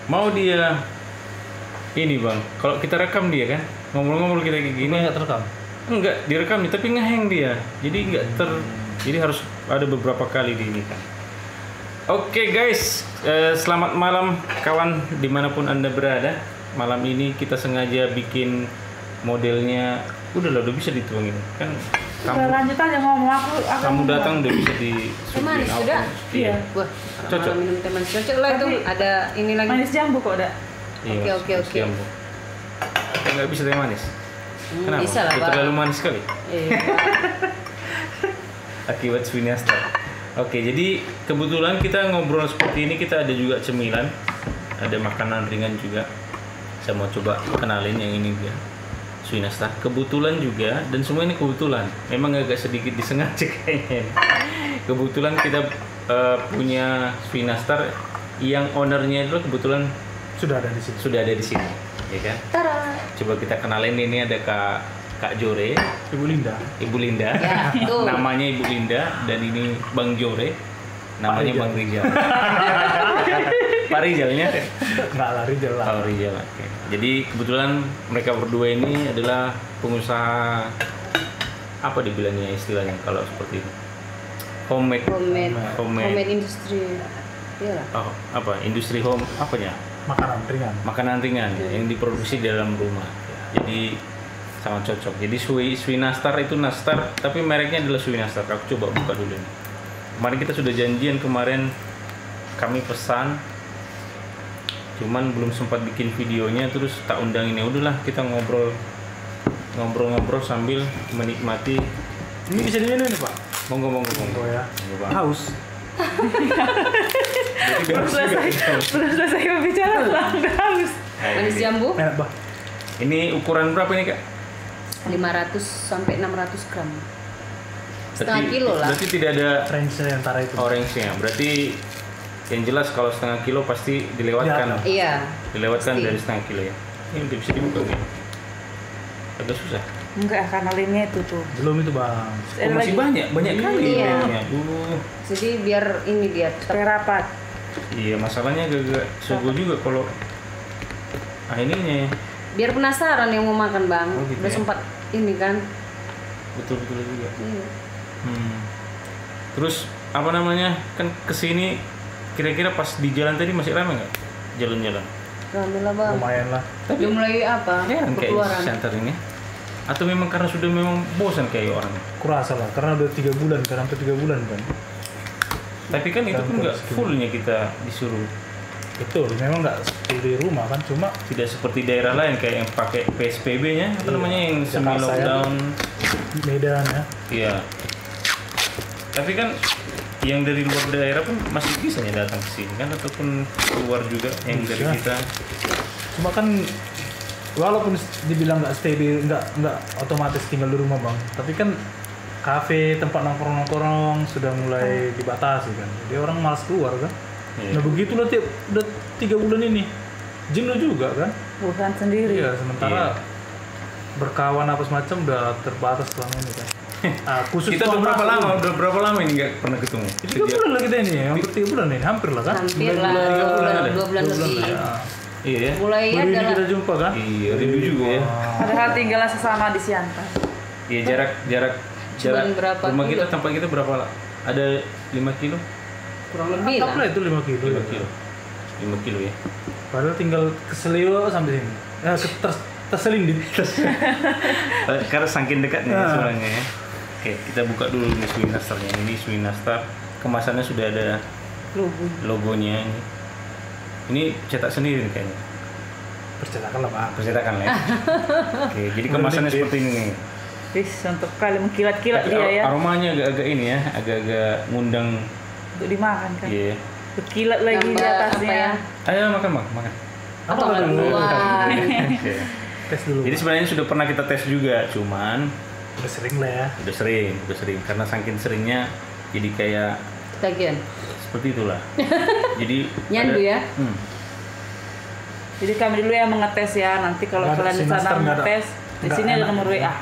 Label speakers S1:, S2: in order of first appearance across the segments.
S1: mau dia ini bang, kalau kita rekam dia kan ngomong-ngomong kita kayak gini
S2: nggak terekam.
S1: enggak direkam nih, tapi ngehang dia, jadi nggak jadi harus ada beberapa kali di ini kan. Oke guys, selamat malam kawan dimanapun anda berada. Malam ini kita sengaja bikin modelnya udah bisa dituangin kan.
S3: Udah lanjut aja ngomong
S1: Kamu datang udah bisa di
S4: manis sudah.
S1: Iya.
S4: Wah,
S1: Cocok.
S4: minum teh manis cocok lah itu. Ada ini lagi.
S3: Manis jambu kok ada.
S1: Iya,
S4: Oke.
S1: jambu. Nggak bisa teh manis. Kenapa?
S4: Bisa lah,
S1: Udah
S4: Bang.
S1: terlalu manis sekali.
S4: Iya.
S1: Akibat Swinasta. Oke, jadi kebetulan kita ngobrol seperti ini, kita ada juga cemilan, ada makanan ringan juga. Saya mau coba kenalin yang ini dia, Swinasta. Kebetulan juga, dan semua ini kebetulan. Memang agak sedikit disengaja kayaknya. Kebetulan kita punya Swinasta yang ownernya itu kebetulan
S2: Sudah ada di sini.
S1: Ya kan?
S4: Tara.
S1: Coba kita kenalin, ini ada Kak Jore,
S2: Ibu Linda.
S4: Ya, tuh.
S1: namanya Ibu Linda, dan ini Bang Jore, namanya Bang Rizal. Pak Rizalnya?
S2: Nggak lari jalan.
S1: Oh Rizal. Oke. Jadi kebetulan mereka berdua ini adalah pengusaha, apa dibilangnya istilahnya kalau seperti itu?
S4: Homemade industri. Iya lah.
S1: Oh, apa? Industri home, apanya? Makanan ringan yang diproduksi di dalam rumah. Jadi sangat cocok. Jadi Swinasta itu nastar, tapi mereknya adalah Swinasta. Aku coba buka dulu nih. Kemarin kita sudah janjian, kemarin kami pesan, cuman belum sempat bikin videonya, terus tak undang ini. Udahlah, kita ngobrol sambil menikmati.
S2: Ini bisa diminum nih Pak?
S1: Monggo
S2: ya.
S1: Bang.
S2: Haus.
S3: Belum selesai berbicara langsung haus.
S4: Manis jambu
S2: Enak Pak.
S1: Ini ukuran berapa ini Kak?
S4: 500 sampai 600 gram. Setengah kilo lah.
S1: Berarti tidak ada
S2: Range-nya antara itu.
S1: orange-nya. Berarti yang jelas kalau setengah kilo pasti dilewatkan.
S4: Iya.
S1: Dilewatkan
S4: Pasti.
S1: dari setengah kilo ya. Ini udah bisa dibuka nih. Agak susah.
S3: Enggak, karena lemnya itu tuh.
S2: Belum itu Bang.
S1: Oh, masih banyak kali
S4: Iya.
S1: lemnya.
S4: Jadi biar ini dia
S3: Supaya rapat.
S1: Iya, masalahnya agak sugo juga kalau ininya.
S4: biar penasaran yang mau makan Bang.
S1: Oh, gitu
S4: Udah
S1: ya.
S4: sempat ini kan.
S1: Betul juga.
S4: Iya.
S1: Terus apa namanya? Kan kesini kira-kira pas di jalan tadi masih ramai nggak? Jalan-jalan.
S4: Alhamdulillah Bang.
S2: Lumayan lah.
S4: Udah mulai apa?
S1: Heran kayak
S4: Berkeluaran.
S1: center ini. Atau memang karena sudah memang bosan kayak orang.
S2: Kurasa lah, karena udah 3 bulan kan, hampir 3 bulan kan.
S1: Tapi kan itu pun nggak fullnya kita disuruh.
S2: Betul, memang nggak seperti di rumah kan, cuma
S1: Tidak seperti daerah lain kayak yang pakai PSBB-nya, apa
S2: Iya.
S1: namanya, yang semi
S2: Jakarta ya.
S1: lockdown.
S2: Medan ya.
S1: Iya. Tapi kan yang dari luar daerah pun masih bisa ya datang ke sini kan, ataupun keluar juga yang dari
S2: Bisa.
S1: kita.
S2: Cuma kan walaupun dibilang nggak stay di nggak otomatis tinggal di rumah Bang, tapi kan kafe, tempat nongkrong sudah mulai dibatasi kan. Jadi orang malas keluar kan.
S1: Iya.
S2: Nah begitulah udah 3 bulan ini jenuh juga kan.
S3: Bukan sendiri.
S2: Iya, sementara berkawan apa semacam udah terbatas selama ini kan. Khusus
S1: Kita udah
S2: tuang
S1: berapa
S2: rasa.
S1: lama? Udah berapa lama ini nggak pernah ketemu?
S2: 3 bulan lah kita ini, hampir 3 bulan ini, hampir lah kan.
S4: Hampir lah
S1: Tiga bulan ada?
S4: 2 bulan
S2: 2 bulan
S4: lebih.
S2: ya.
S1: Iya ya.
S4: Mulai
S2: Baru ini
S4: ada
S2: kita jumpa kan.
S1: Iya, rindu juga ya.
S3: Padahal tinggalnya sesama di Siantar.
S1: Iya, jarak
S4: Cuman berapa
S1: rumah kita,
S4: kilo?
S1: tempat kita berapa lah? Ada 5 kilo?
S4: kurang lebih
S2: Anggaplah
S4: lah.
S2: itu 5 kilo.
S1: 5
S2: ya.
S1: kilo. 5 kilo ya.
S2: Padahal tinggal ke Selio sampai sini. Terseling di
S1: Karena saking dekatnya
S2: Nah.
S1: sebenarnya ya. Oke, kita buka dulu nih Swinasta-nya. Ini Swinasta, kemasannya sudah ada logonya. Ini cetak sendiri nih kayaknya.
S2: percetakan lah Pak.
S1: Percetakan lah ya. Oke, jadi kemasannya seperti ini nih.
S3: Wis, untuk kali mengkilat-kilat
S1: Tapi
S3: dia ya.
S1: aromanya agak-agak ini ya, agak-agak ngundang.
S3: Untuk dimakan kan.
S1: Iya.
S3: Berkilat lagi di
S4: Tambah
S3: atasnya.
S4: apa ya?
S1: Ayo makan.
S4: Atau nggak duluan.
S1: Oke.
S2: Tes dulu.
S1: Jadi sebenarnya sudah pernah kita tes juga, cuman
S2: udah sering lah ya.
S1: udah sering karena saking seringnya jadi kayak
S4: Ketagihan.
S1: seperti itulah. Jadi
S4: Nyandu ya.
S3: Jadi kami dulu yang mengetes ya. Nanti kalau
S2: Nggak ada
S3: kalian di
S2: semester,
S3: sana
S2: nggak ada.
S3: mengetes, di
S2: Nggak
S3: sini ada
S2: enak.
S3: nomor WA.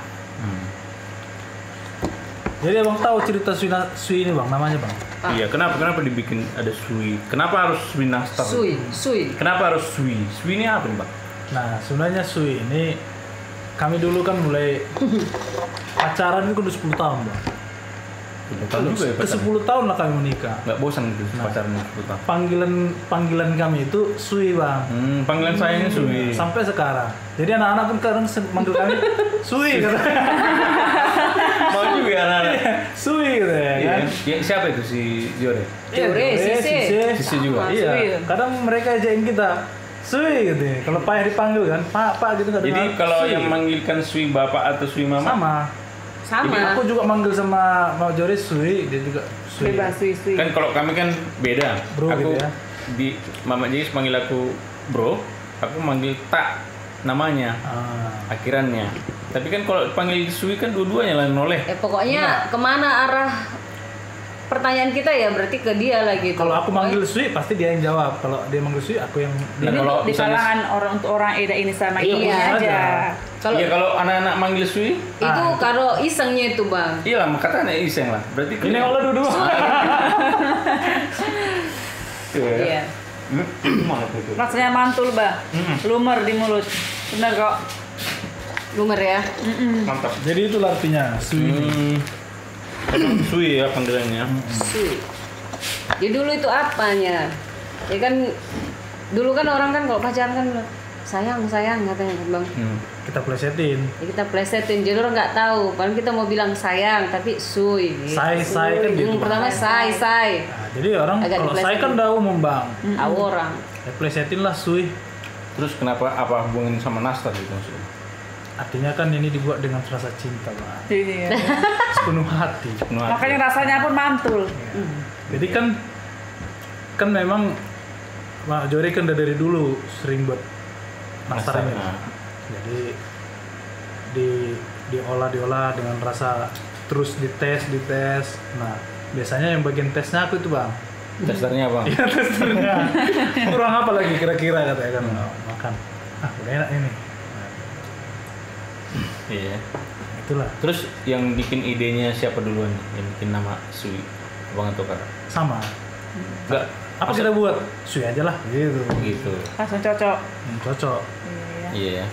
S2: Jadi abang tahu cerita Sui ini bang, namanya bang?
S1: Iya, kenapa dibikin ada Sui? Kenapa harus Sui Nastar?
S4: Sui.
S1: Kenapa harus Sui? Sui ini apa nih, Bang?
S2: Nah sebenarnya Sui ini kami dulu kan mulai pacaran itu udah 10 tahun bang.
S1: Tahun juga ya
S2: Ke
S1: pacaran?
S2: 10 tahun lah kami menikah.
S1: Nggak bosan gitu
S2: Nah.
S1: pacaran 10 tahun?
S2: Panggilan kami itu Sui bang.
S1: Panggilan sayangnya Sui.
S2: Sampai sekarang. Jadi anak-anak pun kadang manggil kami Sui katanya.
S1: Mau juga anak-anak.
S2: Sui katanya
S1: Iya.
S2: kan.
S1: Ya, siapa itu si Jore?
S4: Jore, Sise.
S1: Sisi juga.
S2: Iya.
S3: Sui.
S2: Kadang mereka ajain kita Sui gitu. Kalau Pak dipanggil kan, Pak gitu kadang.
S1: Jadi kalau
S2: Sui.
S1: yang manggilkan Sui bapak atau Sui mama?
S2: sama.
S4: Sama.
S2: Aku juga manggil sama Mau Jore Sui, dia juga Sui.
S3: Bebas Sui.
S1: Kan kalau kami kan beda.
S2: Bro
S1: Aku
S2: gitu ya.
S1: di Mama Jis manggil aku bro, aku manggil tak namanya
S2: Ah.
S1: akhirannya. Tapi kan kalau panggil Sui kan dua-duanya lah noleh.
S4: Pokoknya kemana arah pertanyaan kita ya berarti ke dia lah gitu.
S2: Kalau aku manggil Sui pasti dia yang jawab. Kalau dia manggil Sui aku yang
S1: Nah,
S3: Ini
S1: kalau
S3: di
S1: misalnya-
S3: kalangan orang untuk orang Eda ini sama
S2: Iya,
S3: ibunya
S2: bisa
S3: aja.
S2: aja.
S4: Kalau
S1: Iya kalau anak-anak manggil Sui,
S4: itu kalau isengnya itu bang.
S1: iya lah kata anak iseng lah. Berarti
S2: ini Allah duduk.
S4: Iya.
S1: Mana tuh?
S3: Rasanya mantul, Bah. Lumer di mulut. Bener kok.
S4: Lumer ya.
S1: Mantap.
S2: Jadi itu artinya Sui.
S1: Emang Sui ya panggilannya.
S4: Sui. Jadi dulu itu apanya? Ya kan dulu kan orang kan kalau pacaran kan bilang, sayang katanya kan bang.
S2: Kita plesetin.
S4: Ya kita plesetin, jadi orang nggak tahu. Paling kita mau bilang sayang, tapi Sui. Gitu.
S2: Say kan gitu.
S4: Yang pertama say.
S2: Nah, jadi orang
S4: Agak
S2: kalau
S4: diplesetin.
S2: saya kan udah umum bang.
S4: Tahu orang.
S2: Ya plesetin lah Sui.
S1: Terus kenapa apa hubungin sama Nastar gitu maksudnya?
S2: Artinya kan ini dibuat dengan rasa cinta bang.
S3: Iya.
S2: Sepenuh hati.
S1: Penuh hati.
S3: Makanya rasanya pun mantul.
S2: Jadi kan memang Mak Jori kan dari dulu sering buat nastar ini.
S1: Nastar,
S2: Jadi diolah dengan rasa terus dites. Nah biasanya yang bagian tesnya aku itu bang.
S1: Testernya apa?
S2: Iya testernya. Kurang apa lagi kira-kira katanya kan makan. Udah enak ini. Nah,
S1: Iya.
S2: itulah
S1: Terus yang bikin idenya siapa duluan? Yang bikin nama Sui? Abang atau kakak?
S2: sama.
S1: Enggak.
S2: Apa kita buat? Sui aja lah gitu.
S1: Gitu.
S3: Langsung cocok.
S2: Cocok.
S3: Iya.
S1: Iya ya.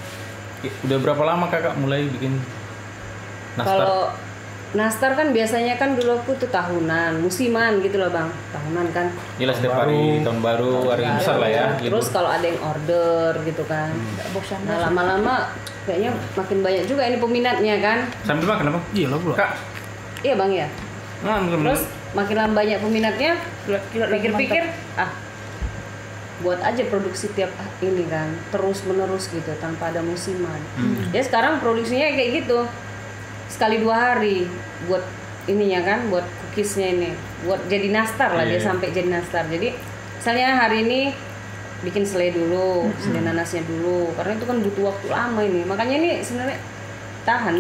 S1: Udah berapa lama kakak mulai bikin Nastar?
S4: Kalau nastar kan biasanya kan dulu aku tuh tahunan, musiman gitu loh bang, tahunan kan.
S1: Iya setiap hari tahun baru, hari besar lah ya.
S4: Terus kalau ada yang order gitu kan.
S3: Bosan.
S4: Nah lama-lama kayaknya makin banyak juga ini peminatnya kan.
S1: Sambil makan apa?
S2: Iya lah bro.
S1: Kak.
S4: Iya bang ya.
S1: Nah,
S4: Terus makin lama banyak peminatnya, pikir-pikir buat aja produksi tiap ini kan, terus menerus gitu tanpa ada musiman. Ya sekarang produksinya kayak gitu, sekali 2 hari buat ininya kan, buat cookiesnya ini, buat jadi nastar lah dia
S1: Iya.
S4: sampai jadi nastar. Jadi misalnya hari ini bikin selai dulu, selai nanasnya dulu, karena itu kan butuh waktu lama ini. Makanya ini sebenarnya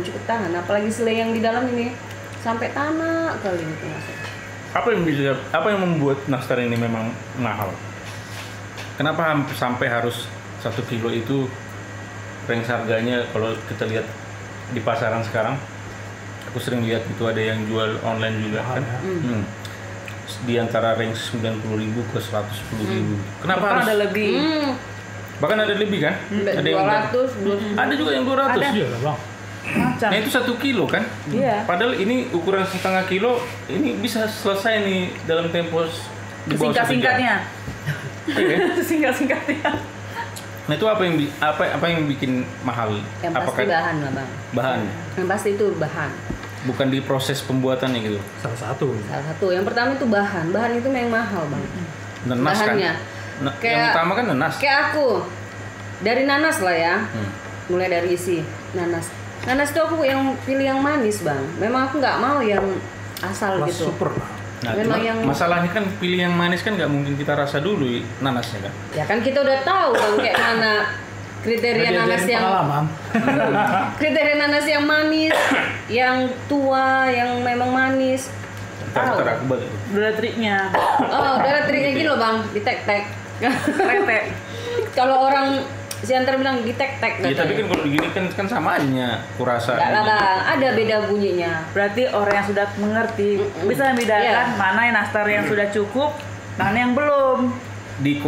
S4: cukup tahan, apalagi selai yang di dalam ini sampai tanak kali gitu maksudnya.
S1: Apa yang membuat Nastar ini memang mahal? Kenapa sampai harus 1 kilo itu range harganya kalau kita lihat di pasaran sekarang? Aku sering lihat itu ada yang jual online juga kan. Di antara range 90.000 ke 110.000. Kenapa
S3: Bahkan
S1: harus?
S3: ada lebih.
S1: Bahkan ada lebih kan? Ada yang
S4: 200
S1: ada juga yang 200.
S3: Ada.
S2: Iya lah bang.
S3: Macam.
S1: Nah itu 1 kilo kan?
S3: Iya.
S1: Padahal ini ukuran setengah kilo, ini bisa selesai nih dalam tempo di bawah 1 jam.
S3: Singkat-singkatnya.
S1: Iya kan?
S3: Singkat-singkatnya.
S1: Nah itu apa yang bikin mahal?
S4: yang pasti
S1: Apakah
S4: bahan lah bang,
S1: bahan?
S4: yang pasti itu bahan.
S1: Bukan di proses pembuatannya gitu.
S2: Salah satu.
S4: Salah satu yang pertama itu bahan itu memang mahal bang.
S1: Nanas
S4: Bahannya.
S1: kan? Yang
S4: Kayak-
S1: utama kan nanas.
S4: Kayak aku dari nanas lah ya,
S1: Hmm.
S4: mulai dari isi nanas itu aku yang pilih yang manis bang, memang aku nggak mau yang asal
S2: Kelas
S4: gitu.
S2: super lah.
S1: Nah,
S4: Memang
S1: cuma
S4: yang-
S1: masalahnya kan pilih yang manis kan nggak mungkin kita rasa dulu nanasnya kan.
S4: Ya kan kita udah tahu bang kayak mana kriteria
S2: Udah
S4: nanas
S2: diajarin
S4: yang
S2: pengalaman.
S4: kriteria nanas yang manis, yang tua, yang memang manis.
S1: Ntar aku balik.
S3: Udah ada triknya.
S4: Oh, udah triknya gini loh bang, di tek-tek.
S3: Rete.
S4: Kalau orang Siantar bilang di tek-tek.
S1: Ya tapi kan kalau begini kan samaannya kurasa.
S4: Enggak lah bang, ada beda bunyinya.
S3: Berarti orang yang sudah mengerti bisa membedakan
S4: Iya.
S3: mana yang nastar yang sudah cukup, mana yang belum.
S1: Di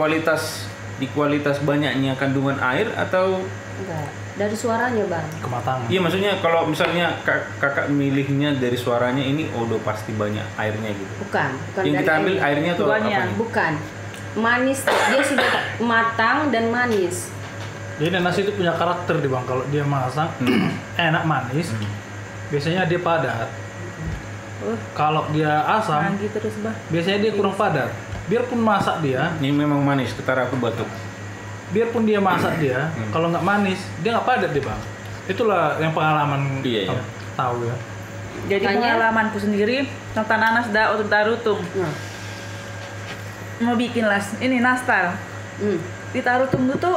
S1: kualitas banyaknya kandungan air atau
S4: Enggak, dari suaranya bang.
S2: Kematangan.
S1: iya maksudnya kalau misalnya kakak milihnya dari suaranya ini udah pasti banyak airnya gitu.
S4: Bukan
S1: Yang
S4: dari
S1: kita ambil
S4: airnya.
S1: airnya atau
S3: Buahnya.
S1: apa?
S4: Bukan. Manis, dia sudah matang dan manis.
S2: Jadi nanas itu punya karakter di bang. Kalau dia masak enak manis, biasanya dia padat. Kalau dia asam,
S3: Nanggi terus bah.
S2: biasanya dia kurang padat. Biarpun masak dia,
S1: Ini memang manis, ketara aku batuk.
S2: biarpun dia masak dia, kalau nggak manis, dia nggak padat dia bang. Itulah yang pengalaman
S1: Iya, iya.
S2: tahu ya.
S3: Jadi
S4: Makanya-
S3: pengalamanku sendiri tentang nanas da untuk tarutung.
S4: Nah,
S3: Mau bikin ini nastar.
S4: hmm.
S3: Di tarutung itu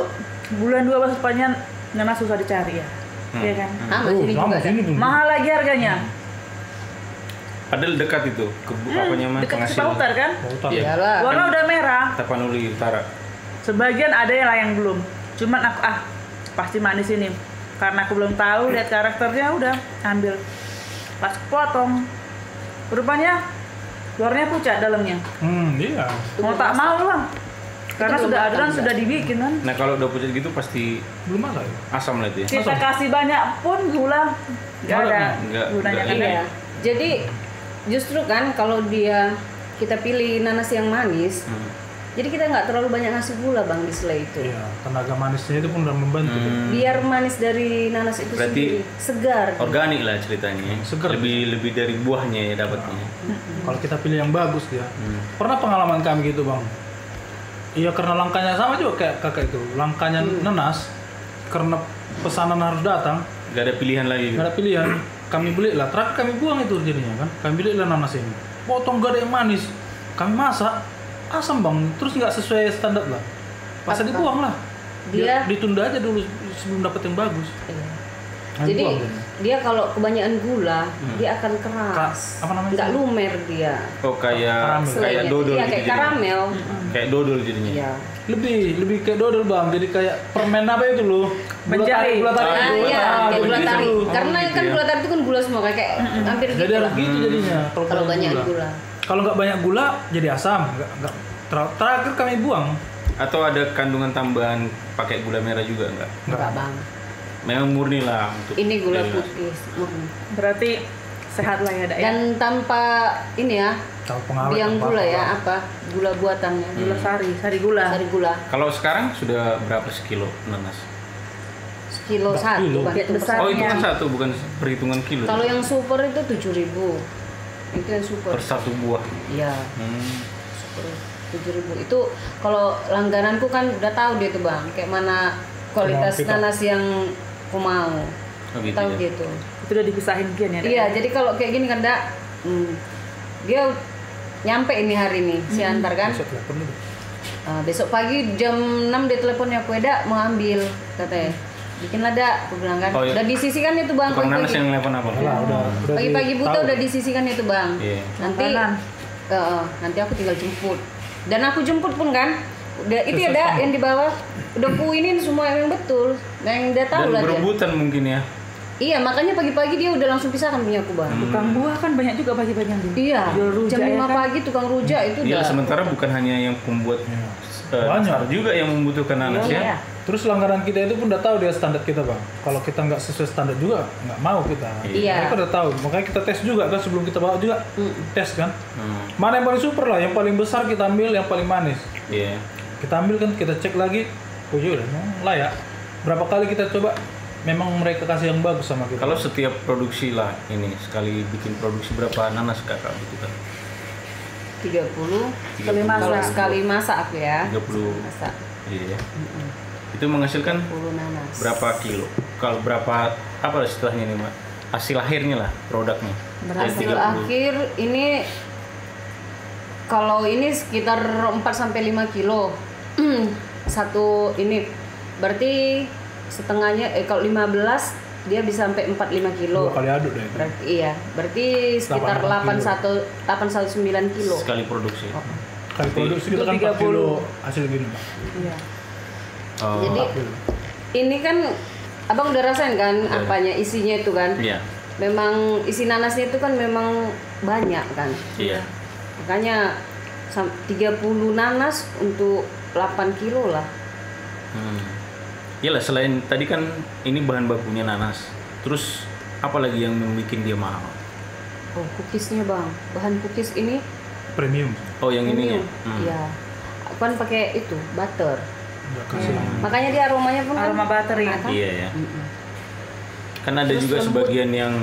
S3: bulan 12 depannya nanas susah dicari ya. Iya kan?
S4: Sama sini juga.
S2: sama sini pun.
S3: Mahal lagi harganya.
S1: Padahal dekat itu ke apanya mah
S3: Dekat
S1: penghasil.
S3: Cipautar kan?
S2: Pautar.
S1: Iya.
S4: Iyalah.
S3: Warna udah merah.
S1: Tapanuli Utara.
S3: Sebagian ada yang lah yang belum. Cuman aku pasti manis ini. Karena aku belum tahu lihat karakternya udah ambil. Pas potong. Rupanya luarnya pucat dalamnya.
S2: Iya.
S3: Mau tak mau lah. Karena
S4: belum
S3: sudah
S4: matang
S3: adonan
S4: juga.
S3: sudah dibikin kan.
S1: Nah kalau udah pucat gitu pasti
S2: Belum masak ya?
S1: asam lah itu ya.
S3: Kita kasih banyak pun gula nggak ada
S1: Nggak,
S3: gunanya kan.
S4: Iya. Jadi justru kan kalau kita pilih nanas yang manis, jadi kita nggak terlalu banyak ngasih gula bang di selai itu.
S2: Iya. Tenaga manisnya itu pun udah membantu.
S4: Biar manis dari nanas itu
S1: Berarti
S4: sendiri segar.
S1: Organik lah ceritanya.
S2: Seger.
S1: Lebih dari buahnya ya dapatnya.
S2: Kalau kita pilih yang bagus dia. Pernah pengalaman kami gitu bang. Iya karena langkahnya sama juga kayak kakak itu. Langkahnya nanas karena pesanan harus datang,
S1: Gak ada pilihan lagi.
S2: nggak ada pilihan. Kami beli lah. Terakhir kami buang itu jadinya kan. Kami beli lah nanas ini. Potong gak ada yang manis. Kami masak asam bang. Terus nggak sesuai standar lah. Pas dibuang lah.
S4: Dia-
S2: ditunda aja dulu sebelum dapat yang bagus.
S4: Iya.
S2: Kami
S4: Jadi
S2: buang jadinya.
S4: dia kalau kebanyakan gula, dia akan keras.
S2: Apa namanya?
S4: Nggak lumer dia.
S1: Oh kayak
S2: Karamel.
S1: kayak
S4: Selainya.
S1: dodol
S4: Iya
S1: gitu
S4: kayak
S1: jadinya.
S4: karamel.
S1: Kayak dodol jadinya.
S4: Iya.
S2: lebih kayak dodol bang. Jadi kayak permen apa itu loh?
S3: Menjadi.
S2: Gula tarik.
S1: Ah,
S4: Nah,
S1: gula
S4: iya,
S1: tarik.
S4: kayak gula
S1: Begitu.
S4: tarik.
S1: Oh,
S4: Karena
S1: gitu
S4: kan
S1: ya.
S4: gula tarik itu kan gula semua kayak hampir
S2: Jadi
S4: gitu
S2: harus
S4: lah.
S2: gitu jadinya.
S4: Kalau
S2: kurang
S4: banyak gula.
S2: Kalau nggak banyak gula jadi asam. Nggak terakhir kami buang.
S1: Atau ada kandungan tambahan pakai gula merah juga enggak?
S4: Enggak bang.
S1: Memang murni lah untuk
S4: Ini gula
S1: dari
S4: putih murni.
S3: Berarti sehat lah ya Dak, ya.
S4: Dan tanpa ini ya,
S2: Tahu pengawet.
S4: biang
S2: apa-apa,
S4: gula ya,
S2: Bang.
S4: apa gula buatannya.
S3: Gula sari gula.
S4: Sari gula.
S1: Kalau sekarang sudah berapa sekilo nanas?
S4: Sekilo
S2: Nggak
S4: satu
S2: kilo.
S4: Bang, itu
S3: Besar.
S1: Oh itu
S3: Iya.
S1: kan satu bukan perhitungan kilo.
S4: Kalau yang super itu 7.000. Itu yang super.
S1: Per satu buah.
S4: Iya,
S1: Hmm.
S4: super 7.000. Itu kalau langgananku kan udah tahu dia tuh bang, kayak mana kualitas
S2: Kemau kita.
S4: nanas yang aku mau.
S1: Oh, gitu
S4: Tahu
S1: ya.
S4: gitu.
S3: Itu udah dipisahin kian ya Dak,
S4: Iya,
S3: ya?
S4: jadi kalau kayak gini kan Dak, dia nyampe ini hari ini si antar kan.
S2: Besok telepon dulu.
S4: Besok pagi jam 6 dia teleponnya aku Eda mau ambil katanya. Bikinlah Dak, aku bilang kan.
S1: Oh, iya.
S4: Udah disisikan itu bang.
S1: Tukang nanas
S4: pagi-pagi.
S1: yang nelfon apa?
S2: Alah, udah
S4: Pagi-pagi buta
S2: tahu.
S4: udah disisikan itu bang.
S1: Iya.
S4: Nanti
S3: Makanan.
S4: nanti aku tinggal jemput. Dan aku jemput pun kan. Udah itu ya
S2: Sesuai
S4: Dak
S2: standar.
S4: yang di bawah. Udah kuinin semua yang betul. Nah, yang udah tahu
S1: Dan
S4: lah dia.
S1: berebutan mungkin ya.
S4: Iya, makanya pagi-pagi dia udah langsung pisahkan punya aku bang.
S3: Tukang buah kan banyak juga pagi-pagi yang
S4: Iya,
S3: jual rujak
S4: jam 5
S3: ya kan?
S4: pagi tukang rujak itu
S1: Iya,
S4: udah.
S1: sementara bukan hanya yang pembuat
S2: Iya.
S1: nastar
S2: Banyak.
S1: juga yang membutuhkan nanas
S3: Iya.
S1: ya.
S2: Terus langganan kita itu pun udah tahu dia standar kita bang. Kalau kita nggak sesuai standar juga nggak mau kita.
S4: Iya.
S2: Mereka udah tahu. Makanya kita tes juga kan sebelum kita bawa juga tes kan.
S1: Hmm.
S2: Mana yang paling super lah, yang paling besar kita ambil, yang paling manis.
S1: Iya.
S2: Kita ambil kan, kita cek lagi. Oh iya, memang layak. Berapa kali kita coba, memang mereka kasih yang bagus sama kita.
S1: Kalau setiap produksi lah ini sekali bikin produksi berapa nanas kakak butuhkan?
S4: 30.
S3: Sekali
S4: Kalau
S3: masak.
S4: sekali masak aku ya.
S1: 30.
S4: Masak.
S1: Iya. Itu menghasilkan
S4: 10 nanas.
S1: berapa kilo? Kalau berapa apa setelahnya nih Mbak? Hasil akhirnya lah produknya. Dari
S4: Hasil
S1: 30.
S4: akhir ini kalau ini sekitar 4 sampai 5 kilo. Satu ini berarti setengahnya kalau 15 dia bisa sampai 4-5 kilo.
S2: 2 kali aduk deh.
S4: Berarti iya, berarti sekitar
S2: 8
S4: 819 kilo.
S1: Sekali produksi.
S2: Kali produksi kita kan 4
S3: 30.
S2: kilo hasil gini bang.
S3: Iya.
S1: Oh.
S4: Jadi
S2: 4 kilo.
S4: ini kan abang udah rasain kan apanya isinya itu kan?
S1: Iya.
S4: Memang isi nanasnya itu kan memang banyak kan?
S1: Iya.
S4: Makanya 30 nanas untuk 8 kilo lah.
S1: Iyalah, selain tadi kan ini bahan bakunya nanas. Terus apa lagi yang membuat dia mahal?
S4: Oh, cookiesnya bang, bahan cookies ini
S2: Premium.
S1: Oh, yang ini ya?
S4: Iya, aku kan pakai itu butter.
S2: Nggak kasih yang
S4: Makanya dia aromanya pun
S3: Aroma butter ya.
S4: kan?
S1: Iya ya.
S4: Mm-mm.
S1: Kan ada
S4: Terus
S1: juga
S4: lembut.
S1: sebagian yang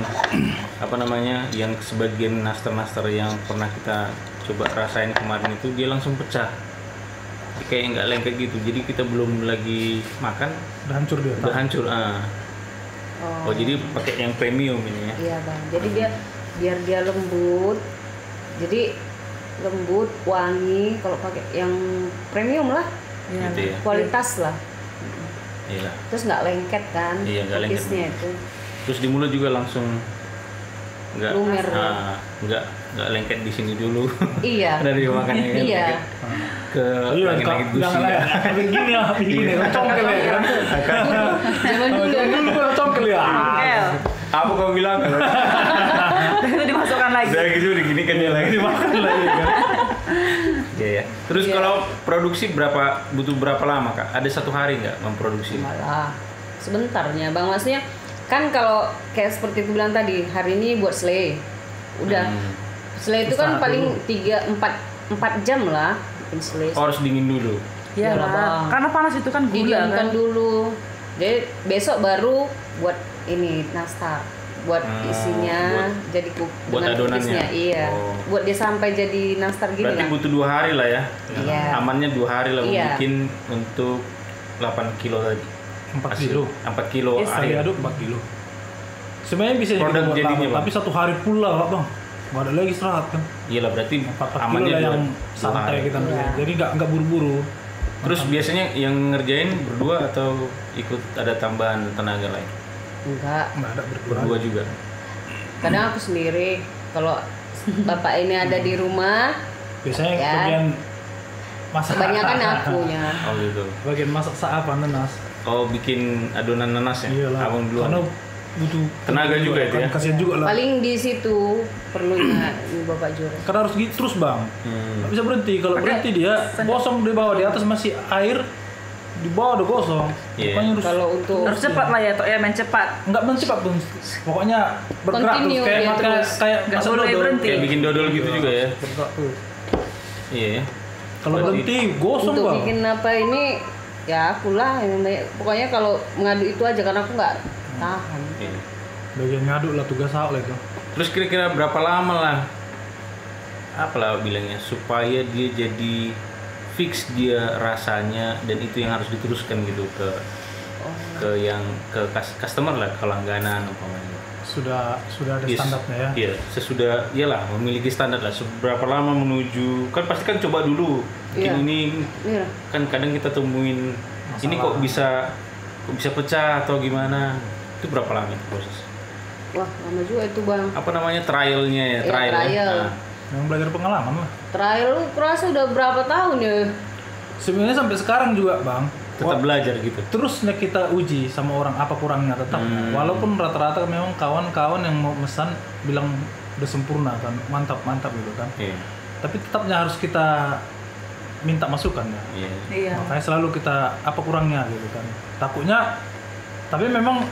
S1: apa namanya, yang sebagian naster-naster yang pernah kita coba rasain kemarin itu dia langsung pecah. Kayak nggak lengket gitu. Jadi kita belum lagi makan
S2: udah hancur dia.
S1: udah hancur. Oh, jadi pakai yang premium ini ya?
S4: Iya bang, jadi dia biar dia lembut, jadi lembut, wangi. Kalau pakai yang premium lah,
S3: Iya.
S1: Gitu ya?
S4: kualitas lah.
S1: Iya.
S4: Terus nggak lengket kan?
S1: Iya, nggak lengket.
S4: cookiesnya itu.
S1: Terus di mulut juga langsung nggak
S4: Lumer.
S1: nggak lengket di sini dulu.
S4: Iya.
S1: Dari makannya kan.
S4: Iya.
S1: Ke
S2: Iya,
S1: langit-langit gusi.
S2: jangan lah. Begini ya, begini. Congkel ya kan.
S4: Zaman dulu ya.
S2: Dulu gua congkel ya.
S3: El.
S1: Apa kau bilang?
S3: Dan itu dimasukkan lagi.
S1: Udah gitu gini kan dia lagi dimakan lagi kan. Iya ya. Terus
S4: Iya.
S1: kalau produksi butuh berapa lama Kak? Ada 1 hari nggak memproduksi?
S4: Malah sebentarnya bang, maksudnya kan kalau kayak seperti aku bilang tadi, hari ini buat selai udah selai itu kan
S2: Usaha
S4: paling
S2: dulu.
S4: 3-4 jam lah bikin selai.
S1: Oh, harus dingin dulu.
S3: Iya
S4: Iyalah,
S3: lah.
S4: Bang.
S3: Karena panas itu kan gula
S4: Didiamkan
S3: kan.
S4: dulu, jadi besok baru buat ini nastar, buat isinya jadi
S1: buat
S4: dengan
S1: adonannya.
S4: cookiesnya, iya,
S1: Oh.
S4: buat dia sampai jadi nastar gini
S1: Berarti
S4: lah.
S1: butuh 2 hari lah ya.
S4: Iya.
S1: Amannya 2 hari lah
S4: Iya.
S1: bikin untuk 8 kilo tadi.
S2: 4
S1: Hasil.
S2: kilo.
S1: 4 kilo
S3: Yes,
S2: Sekali
S1: air.
S2: aduk 4 kilo. Sebenarnya bisa
S1: Produk
S2: dibuat
S1: jadinya,
S2: lama,
S1: Bang.
S2: tapi 1 hari pula Pak, Bang. Nggak ada lagi istirahat kan.
S1: Iyalah, berarti
S2: 4 kilo
S1: amannya
S2: lah yang
S1: 2
S2: santai
S1: hari.
S2: kita ambil.
S4: Iya.
S2: Jadi nggak buru-buru.
S1: Terus biasanya yang ngerjain berdua atau ikut ada tambahan tenaga lain?
S4: Enggak,
S2: Nggak ada berdua.
S1: Berdua juga.
S4: kadang aku sendiri. Kalau bapak ini ada di rumah,
S2: Biasanya
S4: Ya.
S2: bagian masak.
S4: kebanyakan akunya.
S1: Oh gitu.
S2: Bagian masak apa nanas.
S1: Oh, bikin adonan nanas ya?
S2: Iyalah.
S1: Abang duluan.
S2: Karena butuh
S1: Tenaga juga itu
S2: kan,
S1: ya?
S2: Kasihan juga lah.
S4: Paling di situ perlunya ini bapak Jure.
S2: Karena harus gitu terus Bang. Nggak bisa berhenti. Kalau
S3: Pakai
S2: berhenti dia gosong di bawah, di atas masih air, di bawah udah gosong.
S1: Iya.
S2: Pokoknya harus
S4: Kalau untuk
S3: Harus cepat lah ya, Tok ya, main cepat.
S2: nggak mencepat Bang. Pokoknya bergerak terus
S4: Continue
S2: kayak
S4: dia
S2: makan
S4: terus.
S2: kayak
S3: Nggak
S2: masak
S3: boleh
S2: dodol.
S3: berhenti.
S1: Kayak bikin dodol gitu juga ya?
S2: Bergerak terus.
S1: Iya ya.
S2: Kalau
S1: Berarti-
S2: berhenti gosong
S4: untuk
S2: Bang.
S4: bikin apa ini ya akulah yang banyak. Pokoknya kalau mengadu itu aja karena aku nggak tahan.
S1: Iya.
S2: Bagian ngaduk lah tugas awal itu.
S1: Terus kira-kira berapa lama lah? Apalah bilangnya supaya dia jadi fix dia rasanya dan itu yang harus diteruskan gitu ke yang ke customer lah, ke langganan umpamanya.
S2: Sudah ada
S1: Yes.
S2: standarnya ya.
S1: Iya, sesudah iyalah memiliki standar lah. Seberapa lama menuju? Kan pasti kan coba dulu. Mungkin
S4: Iya.
S1: ini
S4: Iya.
S1: kan kadang kita temuin ini
S2: Masalah.
S1: kok bisa pecah atau gimana? Itu berapa lama itu proses?
S4: Wah lama juga itu bang.
S1: Apa namanya trialnya ya?
S4: Iya,
S1: Trial.
S4: trial.
S1: Nah,
S2: Yang belajar pengalaman lah.
S4: Trial lu kurasa udah berapa tahun ya?
S2: Sebenarnya sampai sekarang juga Bang.
S1: tetap belajar gitu.
S2: Terusnya kita uji sama orang apa kurangnya tetap. Walaupun rata-rata memang kawan-kawan yang mau pesan bilang udah sempurna kan, mantap gitu kan.
S1: Iya.
S2: Tapi tetapnya harus kita minta masukan ya.
S1: Iya.
S3: Iya.
S2: Makanya selalu kita apa kurangnya gitu kan. Takutnya, tapi memang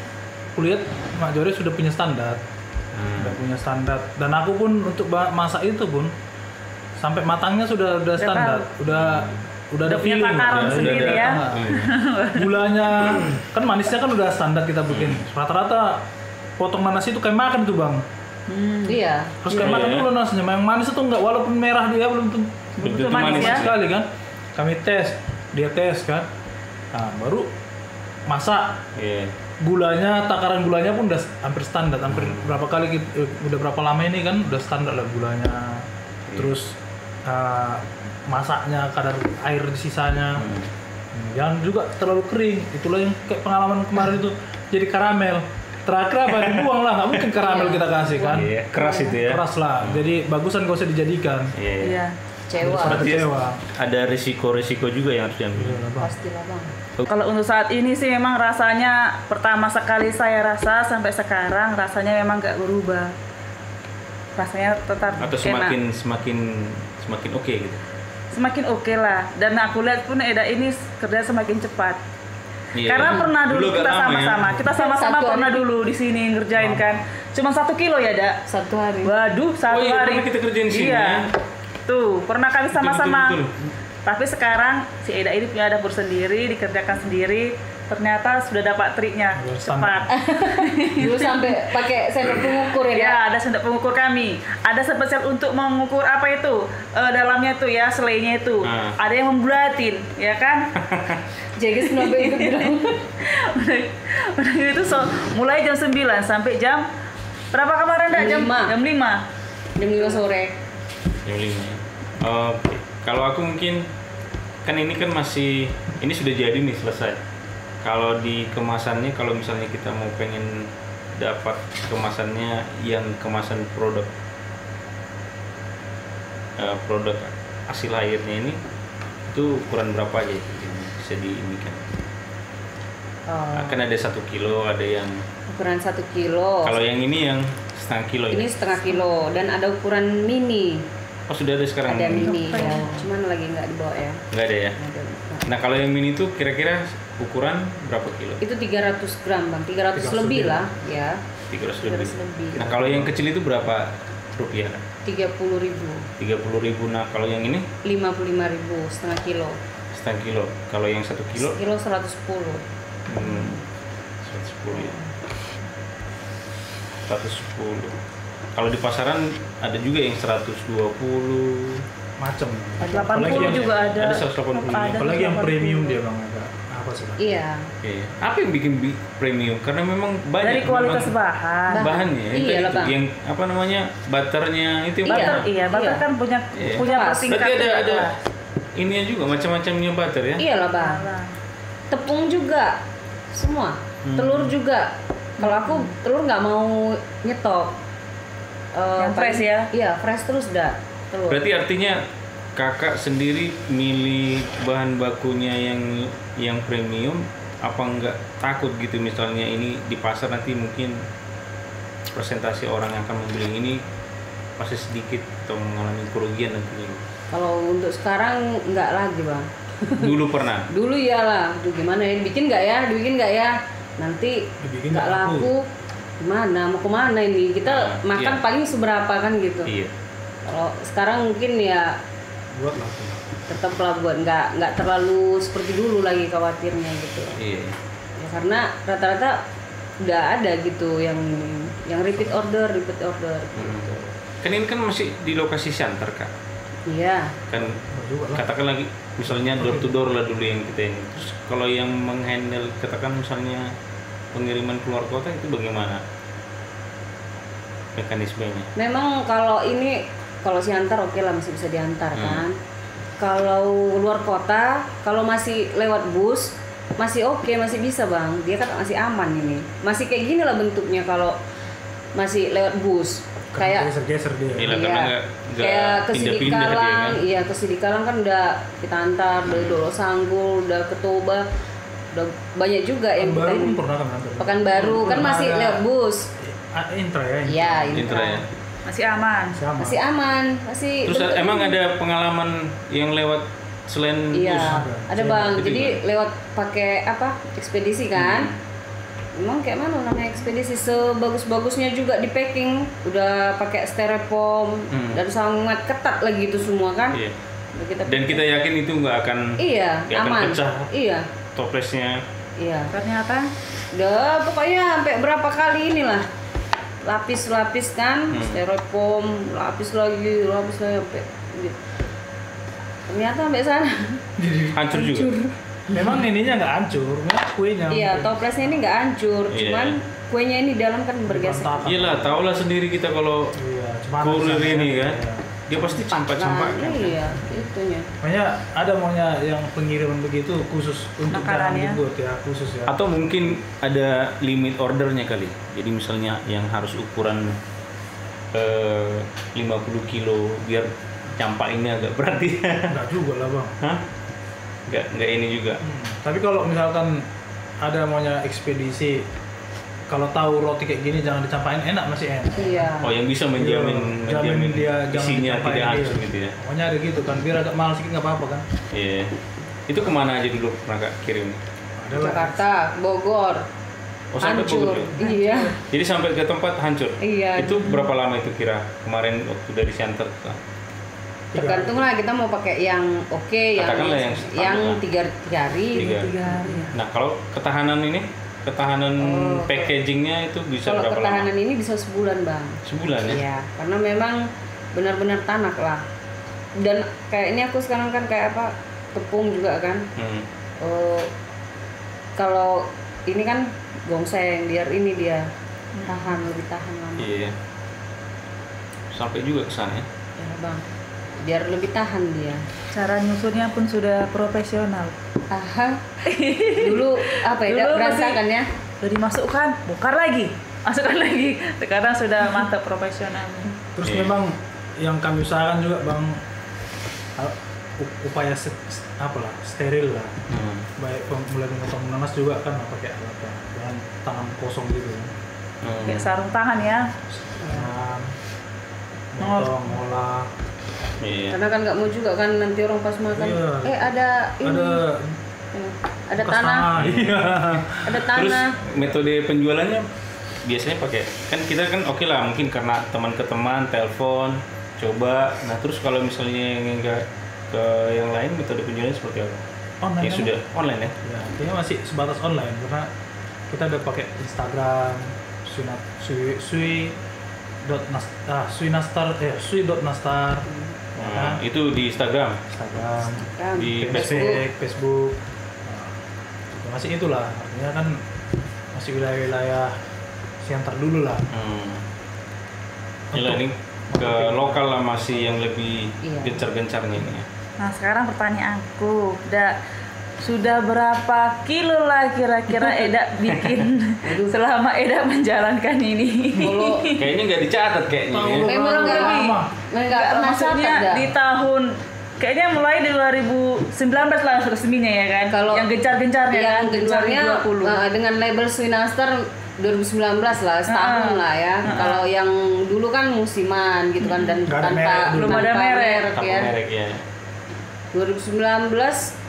S2: kulihat Mak Jore sudah punya standar, sudah punya standar. Dan aku pun untuk masak itu pun sampai matangnya sudah standar, udah ada
S3: Udah punya
S2: feeling,
S3: takaran
S2: udah
S3: sendiri
S2: ada-
S3: ya.
S2: Gulanya kan manisnya kan udah standar kita bikin. Rata-rata potong nanas itu kayak makan tuh Bang.
S4: Iya.
S2: Terus kayak makan dulu nasnya, yang manis itu enggak, walaupun merah dia belum
S1: tentu
S3: manis ya.
S2: sekali kan. Kami tes, dia tes kan. Nah, baru masak.
S1: Iya.
S2: Gulanya, takaran gulanya pun udah hampir standar. Hampir berapa kali udah berapa lama ini kan udah standar lah gulanya. Terus masaknya, kadar air di sisanya. Jangan juga terlalu kering. Itulah yang kayak pengalaman kemarin itu jadi karamel. Terakhir apa dibuang lah, nggak mungkin karamel kita kasih kan.
S1: Iya, keras itu ya.
S2: Keras lah. Jadi bagusan gak usah dijadikan.
S1: Iya.
S3: Iya.
S4: kecewa.
S1: Berarti
S2: Kecewa.
S1: ada risiko-risiko juga yang harus diambil.
S2: Iya lah, Bang.
S4: Pastilah bang.
S3: Kalau untuk saat ini sih memang rasanya pertama sekali saya rasa sampai sekarang rasanya memang nggak berubah. Rasanya tetap
S1: Atau
S3: enak.
S1: semakin oke gitu.
S3: Semakin oke lah. Dan aku lihat pun Eda ini kerja semakin cepat.
S1: Iya.
S3: Karena pernah dulu
S1: agak
S3: kita
S1: lama ya.
S3: sama-sama, kita sama-sama
S4: Satu
S3: pernah
S4: hari.
S3: dulu di sini ngerjain kan. Cuma 1 kilo ya, Dak?
S4: 1 hari.
S3: Waduh, 1
S1: Oh iya,
S3: hari.
S1: pernah kita kerjain di sini,
S3: Iya.
S1: ya.
S3: Tuh, pernah kami sama-sama.
S1: betul.
S3: Tapi sekarang si Eda ini punya dapur sendiri, dikerjakan sendiri. Ternyata sudah dapat triknya,
S2: Luar
S3: cepat.
S4: Dulu sampai pakai sendok pengukur ya. Dak?
S3: Ya, ada sendok pengukur kami. Ada spesial untuk mengukur apa itu? Dalamnya itu ya, selainya itu.
S1: Ah.
S3: Ada yang membulatin, ya kan?
S4: Jadi kenapa itu bilang?
S3: Udah gitu mulai jam 9 sampai jam berapa kemarin dah?
S4: Jam 5.
S3: Jam 5.
S4: Jam 5 sore.
S1: Yang 5 ya. Oke. Kalau aku mungkin kan ini kan masih ini sudah jadi nih selesai. Kalau di kemasannya kalau misalnya kita mau pengen dapat kemasannya yang kemasan produk produk hasil akhirnya ini itu ukuran berapa aja yang bisa diimikan? Kan ada 1 kilo, ada yang
S4: Ukuran 1 kilo.
S1: kalau yang ini yang setengah kilo
S4: Ini
S1: ya?
S4: setengah kilo dan ada ukuran mini.
S1: Oh sudah ada sekarang
S4: Ada mini.
S3: Apa
S4: Ya.
S3: ya?
S4: Cuman lagi nggak dibawa ya.
S1: nggak ada ya?
S4: Nggak ada.
S1: Nah kalau yang mini itu kira-kira ukuran berapa kilo?
S4: Itu 300 gram bang, 300 lebih lah ya.
S1: 300
S4: 300
S1: lebih.
S4: lebih.
S1: Nah kalau yang kecil itu berapa rupiah?
S4: 30.000,
S1: 30.000. Nah kalau yang ini
S4: 55.000 setengah kilo.
S1: setengah kilo. Kalau yang 1 kilo
S4: Kilo 110.
S1: 110 ya. 110. Kalau di pasaran ada juga yang 120.
S2: Macam.
S3: 80 juga ada.
S1: Ada 180.
S2: Apalagi yang
S3: 180.
S2: premium dia bang agak apa sih bang?
S4: Iya.
S1: Oke. Apa yang bikin premium? Karena memang banyak
S3: Dari kualitas
S1: memang
S3: bahan.
S1: bahannya
S4: Iya
S1: itu,
S4: lah, Bang.
S1: yang apa namanya butternya itu yang
S3: Butter,
S4: Iya.
S3: iya, butter
S4: Iya.
S3: kan punya
S1: Iya.
S3: punya
S4: Kelas.
S3: pertingkat.
S1: berarti ada
S3: kelas.
S1: ininya juga macam-macamnya butter ya.
S4: Iyalah bang.
S3: Salah.
S4: Tepung juga, semua. Telur juga. Kalau aku telur nggak mau nyetok.
S3: Yang fresh ya?
S4: Iya, fresh terus dah. Telur.
S1: Berarti artinya kakak sendiri milih bahan bakunya yang premium apa enggak takut gitu misalnya ini di pasar nanti mungkin persentase orang yang akan membeli ini pasti sedikit atau mengalami kerugian nantinya.
S4: Kalau untuk sekarang nggak lagi bang.
S1: Dulu pernah.
S4: Dulu iyalah, duh gimana ya, dibikin nggak ya, dibikin nggak ya, nanti
S2: Dibikin
S4: nggak
S2: nggak laku.
S4: laku, gimana, mau kemana ini, kita
S1: Nah,
S4: makan
S1: iya.
S4: paling seberapa kan gitu.
S1: Iya.
S4: Kalau sekarang mungkin ya
S2: Buat laku.
S4: tetaplah buat nggak terlalu seperti dulu lagi khawatirnya gitu.
S1: Iya.
S4: Ya, karena rata-rata udah ada gitu yang repeat order gitu.
S1: Kan ini kan masih di lokasi Siantar kak.
S4: Iya.
S1: Kan
S2: Benar juga lah.
S1: katakan lagi misalnya door to door lah dulu yang kita ini. Terus kalau yang menghandle katakan misalnya pengiriman keluar kota itu bagaimana mekanismenya?
S4: Memang kalau Siantar oke lah masih bisa diantar kan. Kalau luar kota, kalau masih lewat bus masih oke, masih bisa bang. Dia kan masih aman ini. Masih kayak gini lah bentuknya kalau masih lewat bus.
S2: Karena
S4: Kayak
S2: geser-geser dia.
S1: Iya, karena nggak
S4: kayak ke
S1: pindah-pindah dia
S4: Sidikalang,
S1: kan.
S4: iya ke Sidikalang kan udah kita antar, dari Dolo Sanggul, udah ke Toba, udah banyak juga yang
S2: Baru
S4: kita
S2: pun
S4: ini.
S2: pernah kan antar.
S4: Pekanbaru kan
S2: Pernah
S4: masih
S2: ada
S4: lewat bus.
S2: Intra ya.
S4: Iya,
S1: Intra ya.
S3: Masih aman.
S2: Sama.
S4: masih aman, masih.
S1: Terus
S4: bentuk-
S1: emang ada pengalaman yang lewat selain
S4: Iya,
S1: bus?
S4: ada bang.
S1: Itu
S4: Jadi
S1: gimana?
S4: lewat pakai apa? Ekspedisi kan. Emang kayak mana namanya ekspedisi, sebagus-bagusnya juga di packing, udah pakai styrofoam dan sangat ketat lagi itu semua kan.
S1: Iya.
S4: Udah kita
S1: Dan kita yakin itu nggak akan
S4: iya,
S1: nggak akan
S4: aman.
S1: pecah
S4: Iya,
S1: toplesnya.
S4: iya.
S3: Ternyata
S4: Udah pokoknya sampai berapa kali inilah. Lapis-lapis kan, styrofoam, lapis lagi sampai gitu. Ternyata sampai sana.
S1: Hancur juga.
S2: Memang ininya nggak hancur, memang kuenya.
S4: Iya, toplesnya ini nggak hancur,
S1: Iya.
S4: cuman kuenya ini dalam kan bergeser.
S2: Berantakan.
S1: Iyalah, tahulah sendiri kita kalau
S2: Iya, cuma
S1: kurir
S2: ada
S1: ini
S2: sana,
S1: kan,
S2: ya.
S1: dia pasti campak-campak kan.
S4: Iya, itunya.
S2: Makanya ada maunya yang pengiriman begitu khusus untuk jangan
S3: Makarannya.
S2: dibuat ya, khusus ya.
S1: Atau mungkin ada limit ordernya kali. Jadi misalnya yang harus ukuran 50 kilo biar campak ini agak berat ya.
S2: Enggak juga lah bang.
S1: Hah? Enggak ini juga.
S2: Tapi kalau misalkan ada maunya ekspedisi, kalau tahu roti kayak gini jangan dicampain, enak masih enak.
S4: Iya.
S1: Oh, yang bisa
S2: Iya,
S1: menjamin
S2: dia jangan
S1: isinya
S2: dicampain
S1: tidak
S2: dia.
S1: hancur gitu ya.
S2: Pokoknya ada gitu kan, biar agak mahal sedikit nggak apa-apa kan.
S1: Iya. Itu kemana aja dulu pernah Kak kirim?
S2: Ada lah.
S4: Jakarta, Bogor,
S1: Oh, sampai
S4: hancur.
S1: Bogor ya?
S4: Iya.
S1: Jadi sampai ke tempat hancur?
S4: Iya.
S1: Itu berapa lama itu kira kemarin waktu dari Center?
S4: Tergantung lah kita mau pakai yang oke,
S1: Katakanlah yang
S4: yang
S1: standar
S4: 3 hari.
S1: 3
S3: hari ya.
S1: Nah, kalau ketahanan ini, ketahanan
S4: Oh,
S1: packagingnya itu bisa
S4: Kalau
S1: berapa
S4: ketahanan
S1: lama?
S4: ini bisa sebulan bang.
S1: Sebulan ya?
S4: Iya, karena memang benar-benar tanak lah. Dan kayak ini aku sekarang kan kayak apa, tepung juga kan. Kalau ini kan gongseng, biar ini dia lebih tahan lama.
S1: Iya. Sampai juga ke sana ya?
S4: Ya bang, biar lebih tahan dia.
S3: Cara nyusunnya pun sudah profesional.
S4: Aha. Dulu apa ya?
S3: Dulu
S4: Berantakan ya.
S3: Udah dimasukkan, bongkar lagi, masukkan lagi. Sekarang sudah mantap profesional.
S2: Terus
S1: Iya.
S2: memang yang kami usahakan juga bang, upaya steril lah. Baik mulai memotong nanas juga kan pakai alat ya, jangan tangan kosong gitu kan.
S3: Kayak sarung tangan ya.
S2: Tangan, motong, ngolah.
S1: Iya.
S4: Karena kan nggak mau juga kan nanti orang pas makan.
S2: Iya.
S4: Ada ini. Ada
S2: bekas
S4: tanah.
S2: Iya.
S4: Ada
S1: Terus
S4: tanah.
S1: metode penjualannya biasanya pakai, kan kita kan oke lah mungkin karena teman ke teman, telepon, coba. Nah terus kalau misalnya yang enggak ke yang lain, metode penjualannya seperti apa?
S2: Online
S1: Yang
S2: kan?
S1: sudah online ya?
S2: Ya, kayaknya masih sebatas online karena kita udah pakai Instagram, sui.nastar, ya kan?
S1: Itu di Instagram,
S2: Instagram,
S4: Kan,
S1: di
S2: Facebook. Nah, ya masih itulah, artinya kan masih wilayah-wilayah Siantar dulu lah.
S1: Yalah, ini ke lokal lah masih yang lebih
S4: Iya.
S1: gencar-gencarnya ini ya.
S3: Nah sekarang pertanyaanku, sudah berapa kilo lah kira-kira Eda bikin selama Eda menjalankan ini?
S4: Kalau
S1: Kayaknya nggak dicatat kayaknya ya.
S4: kayak malah nggak
S2: lama.
S4: nggak pernah
S3: Maksudnya
S4: catat dah.
S3: di tahun kayaknya mulai di 2019 lah resminya ya kan?
S4: Kalau
S3: yang gencar-gencarnya kan
S4: yang
S3: di
S4: gencarnya
S3: 2020.
S4: dengan label Swinaster 2019 lah, setahun lah ya. Kalau yang dulu kan musiman gitu kan, dan
S2: Nggak ada merek dulu.
S3: Belum ada merek.
S1: Tanpa
S4: ya.
S1: merek ya.
S4: 2019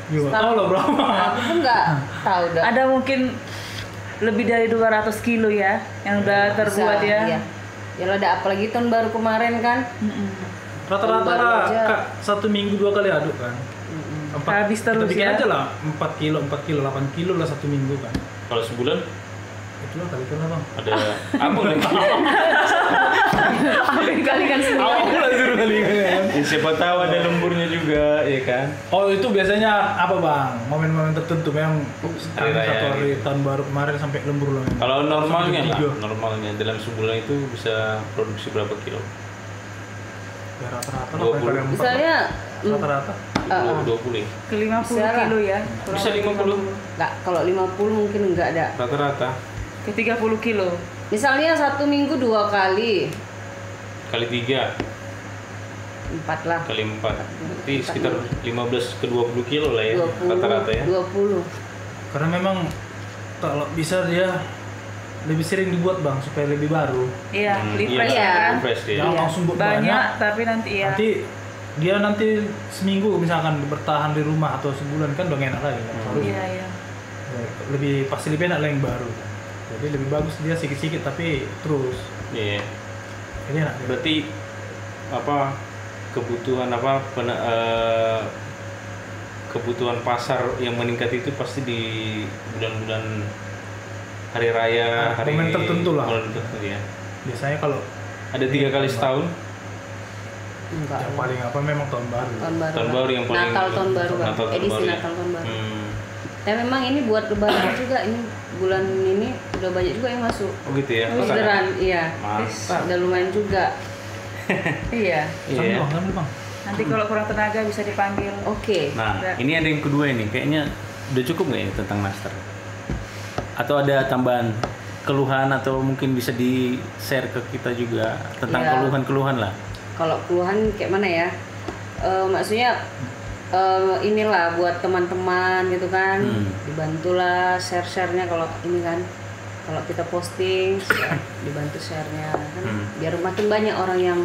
S2: Juga tahu lah berapa.
S4: aku pun nggak tahu dah.
S3: Ada mungkin lebih dari 200 kilo ya yang udah terbuat
S4: Bisa,
S3: ya.
S4: Iya. Ya ada apalagi tahun baru kemarin kan.
S2: Rata-rata
S4: Baru
S2: lah,
S4: aja.
S2: Kak, 1 minggu 2 kali aduk kan.
S3: Habis terus
S2: kita bikin
S3: ya.
S2: aja lah 4 kilo, 8 kilo lah 1 minggu kan.
S1: Kalau sebulan
S2: Itulah kali kan bang.
S1: ada apa lagi?
S3: Kali kan semua.
S2: Aku lah suruh kali kan.
S1: Ya, siapa tahu ada lemburnya juga, ya kan?
S2: Oh itu biasanya apa bang? Momen-momen tertentu memang
S1: Hari raya
S2: satu hari tahun baru kemarin sampai lembur loh. memang.
S1: Kalau normalnya
S2: Sampai
S1: lah,
S2: tiga.
S1: normalnya dalam sebulan itu bisa produksi berapa kilo?
S2: Ya, rata-rata lah
S1: 20.
S2: paling empat
S4: Misalnya
S2: lah. Rata-rata.
S1: 20 ya?
S3: Ke 50
S4: Bisa lah.
S3: kilo ya.
S1: Bisa 50?
S4: nggak, kalau 50 mungkin enggak ada.
S1: Rata-rata
S3: Ke 30 kilo.
S4: Misalnya 1 minggu 2 kali,
S1: kali 3
S4: 4 lah.
S1: kali 4 berarti sekitar 15 ke 20 kilo lah ya
S4: 20,
S1: rata-rata ya.
S4: 20.
S2: Karena memang kalau bisa dia lebih sering dibuat bang supaya lebih baru.
S3: Iya, refresh
S4: iya.
S3: ya kan.
S1: Refresh dia.
S2: Jangan langsung buat
S3: Banyak
S2: banyak.
S3: tapi nanti ya.
S2: Nanti dia nanti seminggu misalkan bertahan di rumah atau sebulan kan udah nggak enak lagi. Kan? Harus
S3: Iya, iya.
S2: pasti lebih enak lah yang baru. Jadi lebih bagus dia sikit-sikit tapi terus.
S1: Iya.
S2: Ini enak. dia.
S1: Berarti apa kebutuhan kebutuhan pasar yang meningkat itu pasti di bulan-bulan hari raya, hari
S2: Momen tertentu lah.
S1: bulan tertentu ya.
S2: Biasanya kalau
S1: Ada 3 kali setahun.
S4: Enggak.
S2: yang paling apa memang tahun baru.
S4: Tahun baru.
S1: Tahun
S4: lah.
S1: baru yang paling
S4: Natal tahun baru kan.
S1: Natal tahun
S4: Edisi
S1: baru ya.
S4: Natal tahun baru.
S1: Hmm.
S4: Dan memang ini buat lebaran juga, ini bulan ini udah banyak juga yang masuk.
S1: Oh gitu ya.
S4: Orderan, iya.
S1: Mantap.
S4: Udah lumayan juga.
S3: Iya.
S2: Sambil
S1: Iya.
S2: bang, sambil bang.
S3: Nanti kalau kurang tenaga bisa dipanggil.
S4: Oke.
S1: Nah, ini ada yang kedua ini. Kayaknya udah cukup nggak ya tentang Nastar? Atau ada tambahan keluhan atau mungkin bisa di-share ke kita juga tentang
S4: Ya.
S1: keluhan-keluhan lah.
S4: Kalau keluhan kayak mana ya? maksudnya inilah buat teman-teman gitu kan, dibantulah share-sharenya kalau ini kan, kalau kita posting dibantu share-nya kan, biar makin banyak orang yang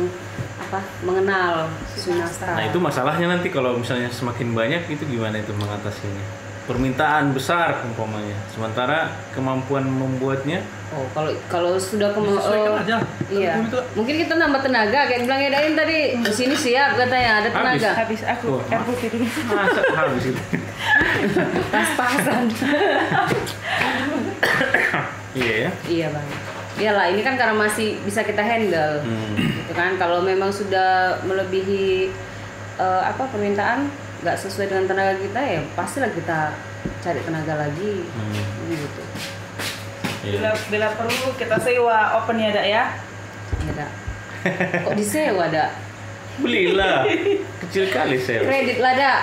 S4: mengenal Swinasta.
S1: Nah itu masalahnya nanti kalau misalnya semakin banyak itu gimana itu mengatasinya? Permintaan besar umpamanya, sementara kemampuan membuatnya.
S4: Oh kalau sudah
S2: Sesuaikan aja.
S4: iya, mungkin kita nambah tenaga kayak bilang Dain tadi, di sini siap katanya ada tenaga.
S3: Habis aku air putih dulu.
S1: Masa habis itu?
S4: Pas-pasan.
S1: Iya ya.
S4: Iya bang. Iyalah ini kan karena masih bisa kita handle, gitu kan. Kalau memang sudah melebihi permintaan, nggak sesuai dengan tenaga kita ya pastilah kita cari tenaga lagi, gitu.
S3: Bila perlu kita sewa open ya Dak ya.
S4: Ya Dak. Kok disewa Dak?
S1: Belilah, kecil kali sewa.
S4: Kredit lah Dak.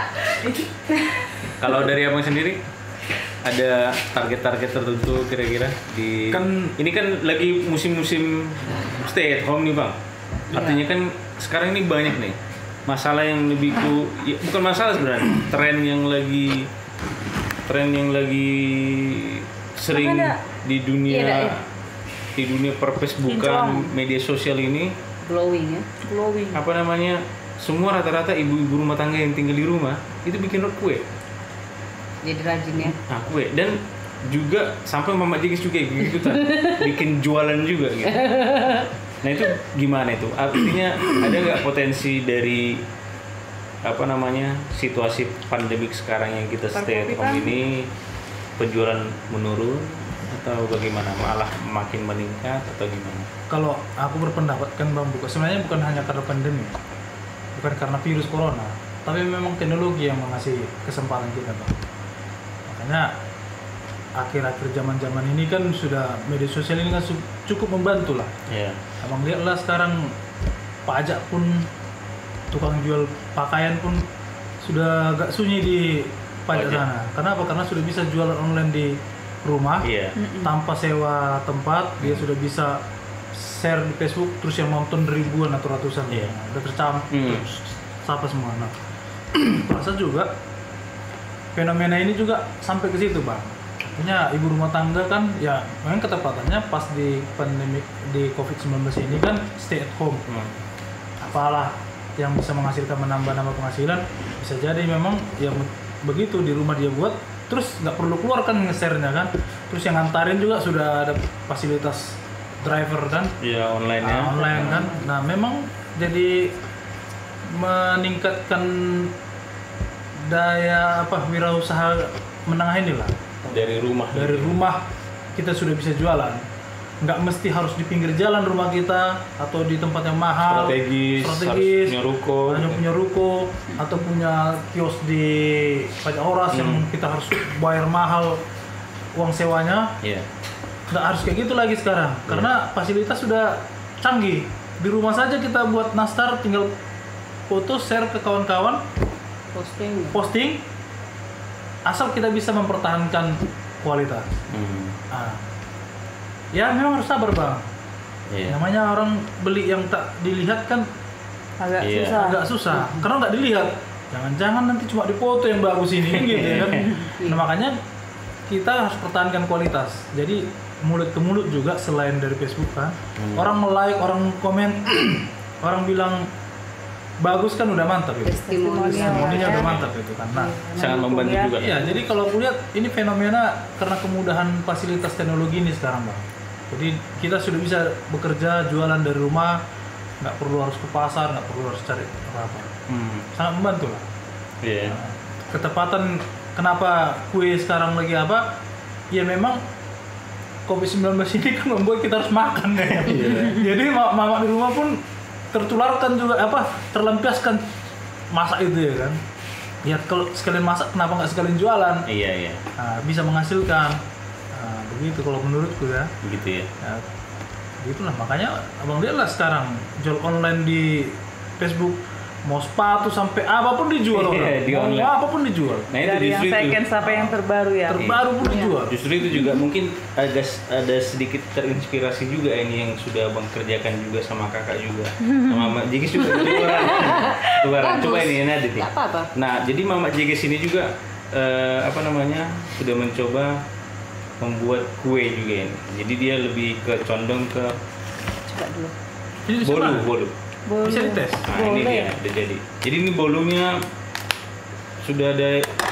S1: Kalau dari abang sendiri ada target-target tertentu kira-kira di ini kan lagi musim-musim stay at home nih bang. Artinya kan sekarang ini banyak nih masalah yang lebih bukan masalah sebenarnya, tren yang lagi sering di dunia per Facebookan, media sosial ini
S4: glowing.
S1: Apa namanya? Semua rata-rata ibu-ibu rumah tangga yang tinggal di rumah itu bikin kue.
S4: Jadi rajin ya.
S1: Nah, kue dan juga sampai Mama Jigis juga gitu kan, bikin jualan juga gitu. Nah itu gimana itu? Artinya ada nggak potensi dari situasi pandemik sekarang yang kita stay at home ini penjualan menurun atau bagaimana? Malah makin meningkat atau gimana?
S2: Kalau aku berpendapat kan Bang Buka, sebenarnya bukan hanya karena pandemi, bukan karena virus corona, tapi memang teknologi yang mengasih kesempatan kita Bang. Makanya akhir-akhir zaman ini kan sudah media sosial ini kan cukup membantu lah.
S1: Iya.
S2: Abang lihatlah sekarang pajak pun, tukang jual pakaian pun sudah agak sunyi di pajak sana. Kenapa? Karena sudah bisa jualan online di rumah, tanpa sewa tempat. Dia sudah bisa share di Facebook, terus yang nonton ribuan atau ratusan. Udah tercampur, siapa semua. Nah, rasa juga fenomena ini juga sampai ke situ bang. Artinya ibu rumah tangga kan ya memang ketepatannya pas di pandemi di COVID-19 ini kan stay at home. Apalah yang bisa menghasilkan menambah penghasilan, bisa jadi memang yang begitu di rumah dia buat, terus nggak perlu keluar kan nge-share-nya kan. Terus yang ngantarin juga sudah ada fasilitas driver kan. Iya online-nya. Online kan. Nah memang jadi meningkatkan daya wirausaha menengah inilah. Dari rumah kita sudah bisa jualan, nggak mesti harus di pinggir jalan rumah kita atau di tempat yang mahal strategis hanya punya ruko atau punya kios di pajak oras yang kita harus bayar mahal uang sewanya. Nggak harus kayak gitu lagi sekarang karena fasilitas sudah canggih. Di rumah saja kita buat nastar, tinggal foto share ke kawan-kawan, posting asal kita bisa mempertahankan kualitas. Ya memang harus sabar bang. Namanya orang beli yang tak dilihat kan agak susah karena nggak dilihat. Jangan-jangan nanti cuma dipoto yang bagus ini gitu kan. Nah makanya kita harus pertahankan kualitas. Jadi mulut ke mulut juga selain dari Facebook kan. Orang like, orang komen, orang bilang bagus kan udah mantap gitu. Testimoninya udah mantap gitu kan. Nah,
S1: sangat membantu juga.
S2: Iya, jadi kalau aku lihat ini fenomena karena kemudahan fasilitas teknologi ini sekarang, Bang. Jadi kita sudah bisa bekerja jualan dari rumah, nggak perlu harus ke pasar, nggak perlu harus cari apa-apa. Sangat membantu lah.
S1: Iya.
S2: Nah, ketepatan kenapa kue sekarang lagi apa? Ya memang COVID-19 ini kan membuat kita harus makan ya. Jadi mama di rumah pun tertularkan juga terlampiaskan masak itu ya kan. Ya kalau sekalian masak kenapa nggak sekalian jualan?
S1: Iya.
S2: Nah, bisa menghasilkan. Nah, begitu kalau menurutku ya.
S1: Begitu ya.
S2: Nah, begitulah makanya abang lihatlah sekarang jual online di Facebook mau sepatu sampai apapun dijual orang.
S1: Iya, di
S2: Mau
S1: online.
S2: apapun dijual.
S1: Nah itu
S3: Dari yang
S1: justru itu.
S3: second sampai yang terbaru ya.
S2: Terbaru pun dijual.
S1: Justru itu juga mungkin agak ada sedikit terinspirasi juga ini yang sudah Bang kerjakan juga sama kakak juga. Sama Mama Jigis juga tukaran. Coba
S4: Bagus.
S1: ini Nadit nih.
S4: Nggak apa-apa.
S1: Nah, jadi Mama Jigis ini juga sudah mencoba membuat kue juga ini. Jadi dia lebih condong ke
S4: Coba dulu.
S2: Ini di mana?
S1: bolu.
S3: Boleh.
S2: Bisa dites.
S1: Nah, ini dia udah jadi. Jadi ini bolunya sudah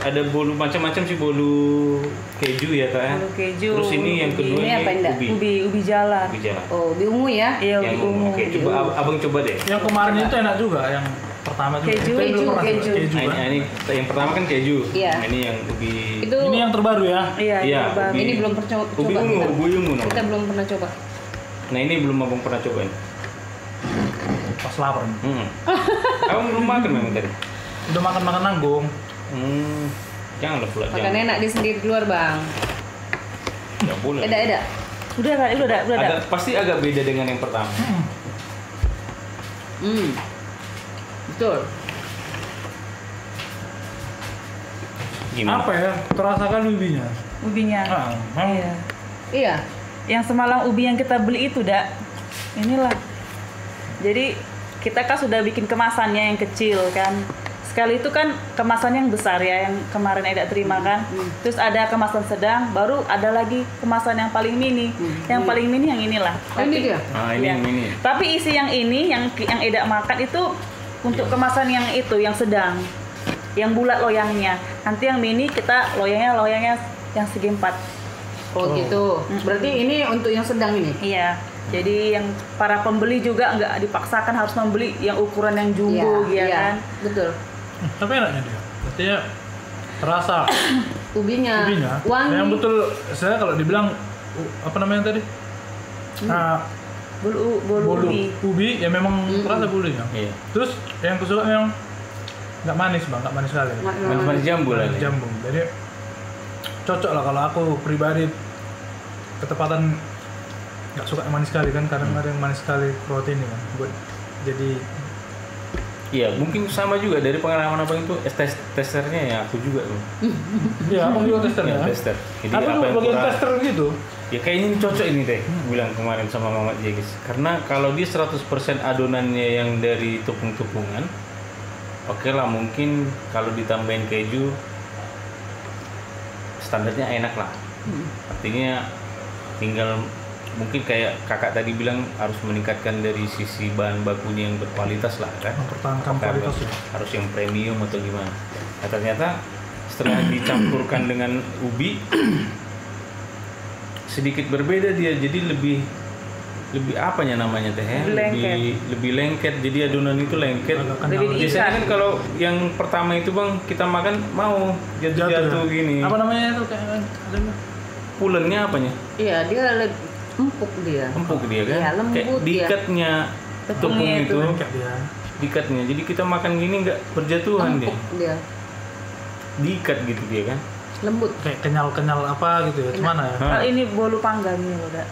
S1: ada bolu macam-macam sih, bolu keju ya Kak.
S3: Bolu keju,
S1: Terus ini yang
S3: ubi.
S1: kedua
S4: Ini apa, Indah?
S3: Ubi jalan.
S1: Ubi jalan.
S4: Oh, ubi ungu ya?
S3: Iya,
S1: Yang
S3: ubi ungu.
S1: oke, coba Abang coba deh.
S2: Yang kemarin itu enak juga, yang pertama juga.
S3: Keju,
S2: Itu yang belum pernah
S4: keju.
S2: coba. Keju
S1: Nah,
S2: kan?
S1: ini yang pertama kan keju.
S4: Iya.
S1: Nah, ini yang ubi
S4: Itu
S2: Ini yang terbaru ya.
S3: Iya,
S1: Iya,
S3: itu baru.
S1: ubi.
S4: ini belum pernah coba.
S1: ubi ungu,
S4: kita.
S1: ubi ungu
S4: Kita
S1: namanya.
S4: belum pernah coba.
S1: Nah, ini belum Abang pernah cobain.
S2: Pas lapar.
S1: Abang belum makan memang tadi.
S2: Udah makan-makan nanggung.
S1: Janganlah pula
S4: Makan enak di sendiri keluar, Bang.
S1: Enggak boleh.
S4: Eda.
S3: Udah kan, udah.
S1: Pasti agak beda dengan yang pertama.
S4: Betul.
S1: Gimana?
S2: Apa ya? Terasa kan ubinya.
S3: Ubinya.
S2: Memang
S3: Iya.
S4: Iya.
S3: Yang semalam ubi yang kita beli itu, Dak. Inilah. Jadi kita kan sudah bikin kemasannya yang kecil kan. Sekali itu kan kemasan yang besar ya, yang kemarin Eda terima kan. Terus ada kemasan sedang, baru ada lagi kemasan yang paling mini. Yang paling mini yang inilah.
S4: Oh, ini dia?
S1: Nah, ini
S3: Iya.
S1: yang ini.
S3: Tapi isi yang ini, yang Eda makan itu untuk kemasan yang itu, yang sedang. Yang bulat loyangnya. Nanti yang mini kita loyangnya yang segi 4.
S4: Oh, gitu. Berarti ini untuk yang sedang ini.
S3: Iya. Jadi yang para pembeli juga nggak dipaksakan harus membeli yang ukuran yang jumbo gitu kan.
S4: Betul.
S2: tapi enaknya dia. Berarti ya terasa
S4: Ubinya,
S2: ubinya.
S4: wangi.
S2: Yang betul saya kalau dibilang apa namanya tadi? Nah,
S3: Bolu
S2: bolu
S3: ubi.
S2: ubi ya memang terasa bulunya.
S1: Iya.
S2: Terus yang kesukaan yang nggak manis bang, nggak manis sekali.
S1: Manis-manis jambu lagi.
S2: Jambu. Jadi cocok lah kalau aku pribadi ketepatan nggak suka yang manis sekali kan, kadang ada yang manis sekali proteinnya kan. Buat jadi
S1: Iya, mungkin sama juga dari pengalaman Abang itu testernya ya aku juga tuh.
S2: ya abang juga tester
S1: Ya,
S2: ya.
S1: tester. Jadi
S2: Aku
S1: apa
S2: juga
S1: yang
S2: bagian
S1: kurang?
S2: tester gitu.
S1: Ya kayaknya ini cocok ini deh, bilang kemarin sama Mama Jegis. Karena kalau dia 100% adonannya yang dari tepung-tepungan, oke lah mungkin kalau ditambahin keju standarnya enak lah. Artinya tinggal mungkin kayak kakak tadi bilang harus meningkatkan dari sisi bahan bakunya yang berkualitas lah kan.
S2: Mempertahankan
S1: Apakah
S2: kualitas ya.
S1: harus yang premium atau gimana. Nah, ternyata setelah dicampurkan dengan ubi sedikit berbeda dia, jadi lebih apanya namanya teh ya? lebih lengket, jadi adonan itu lengket.
S2: Agak kenal.
S3: Lebih diikat.
S1: Biasanya kan kalau yang pertama itu Bang kita makan mau jatuh
S2: ya.
S1: gini.
S2: Apa namanya itu kayak ada nggak?
S1: Pulennya apanya?
S4: Iya, dia empuk dia.
S1: Empuk dia kan?
S4: Iya, lembut
S1: Kayak
S4: dia.
S1: diikatnya tepung
S3: Tepungnya
S1: itu,
S2: Lengket dia.
S1: diikatnya. Jadi kita makan gini nggak berjatuhan dia.
S4: Empuk dia.
S1: Diikat gitu dia kan.
S4: Lembut.
S2: Kayak kenyal-kenyal apa gitu ya. Gimana ya?
S1: Hah.
S3: Kalau ini bolu panggang nih udah.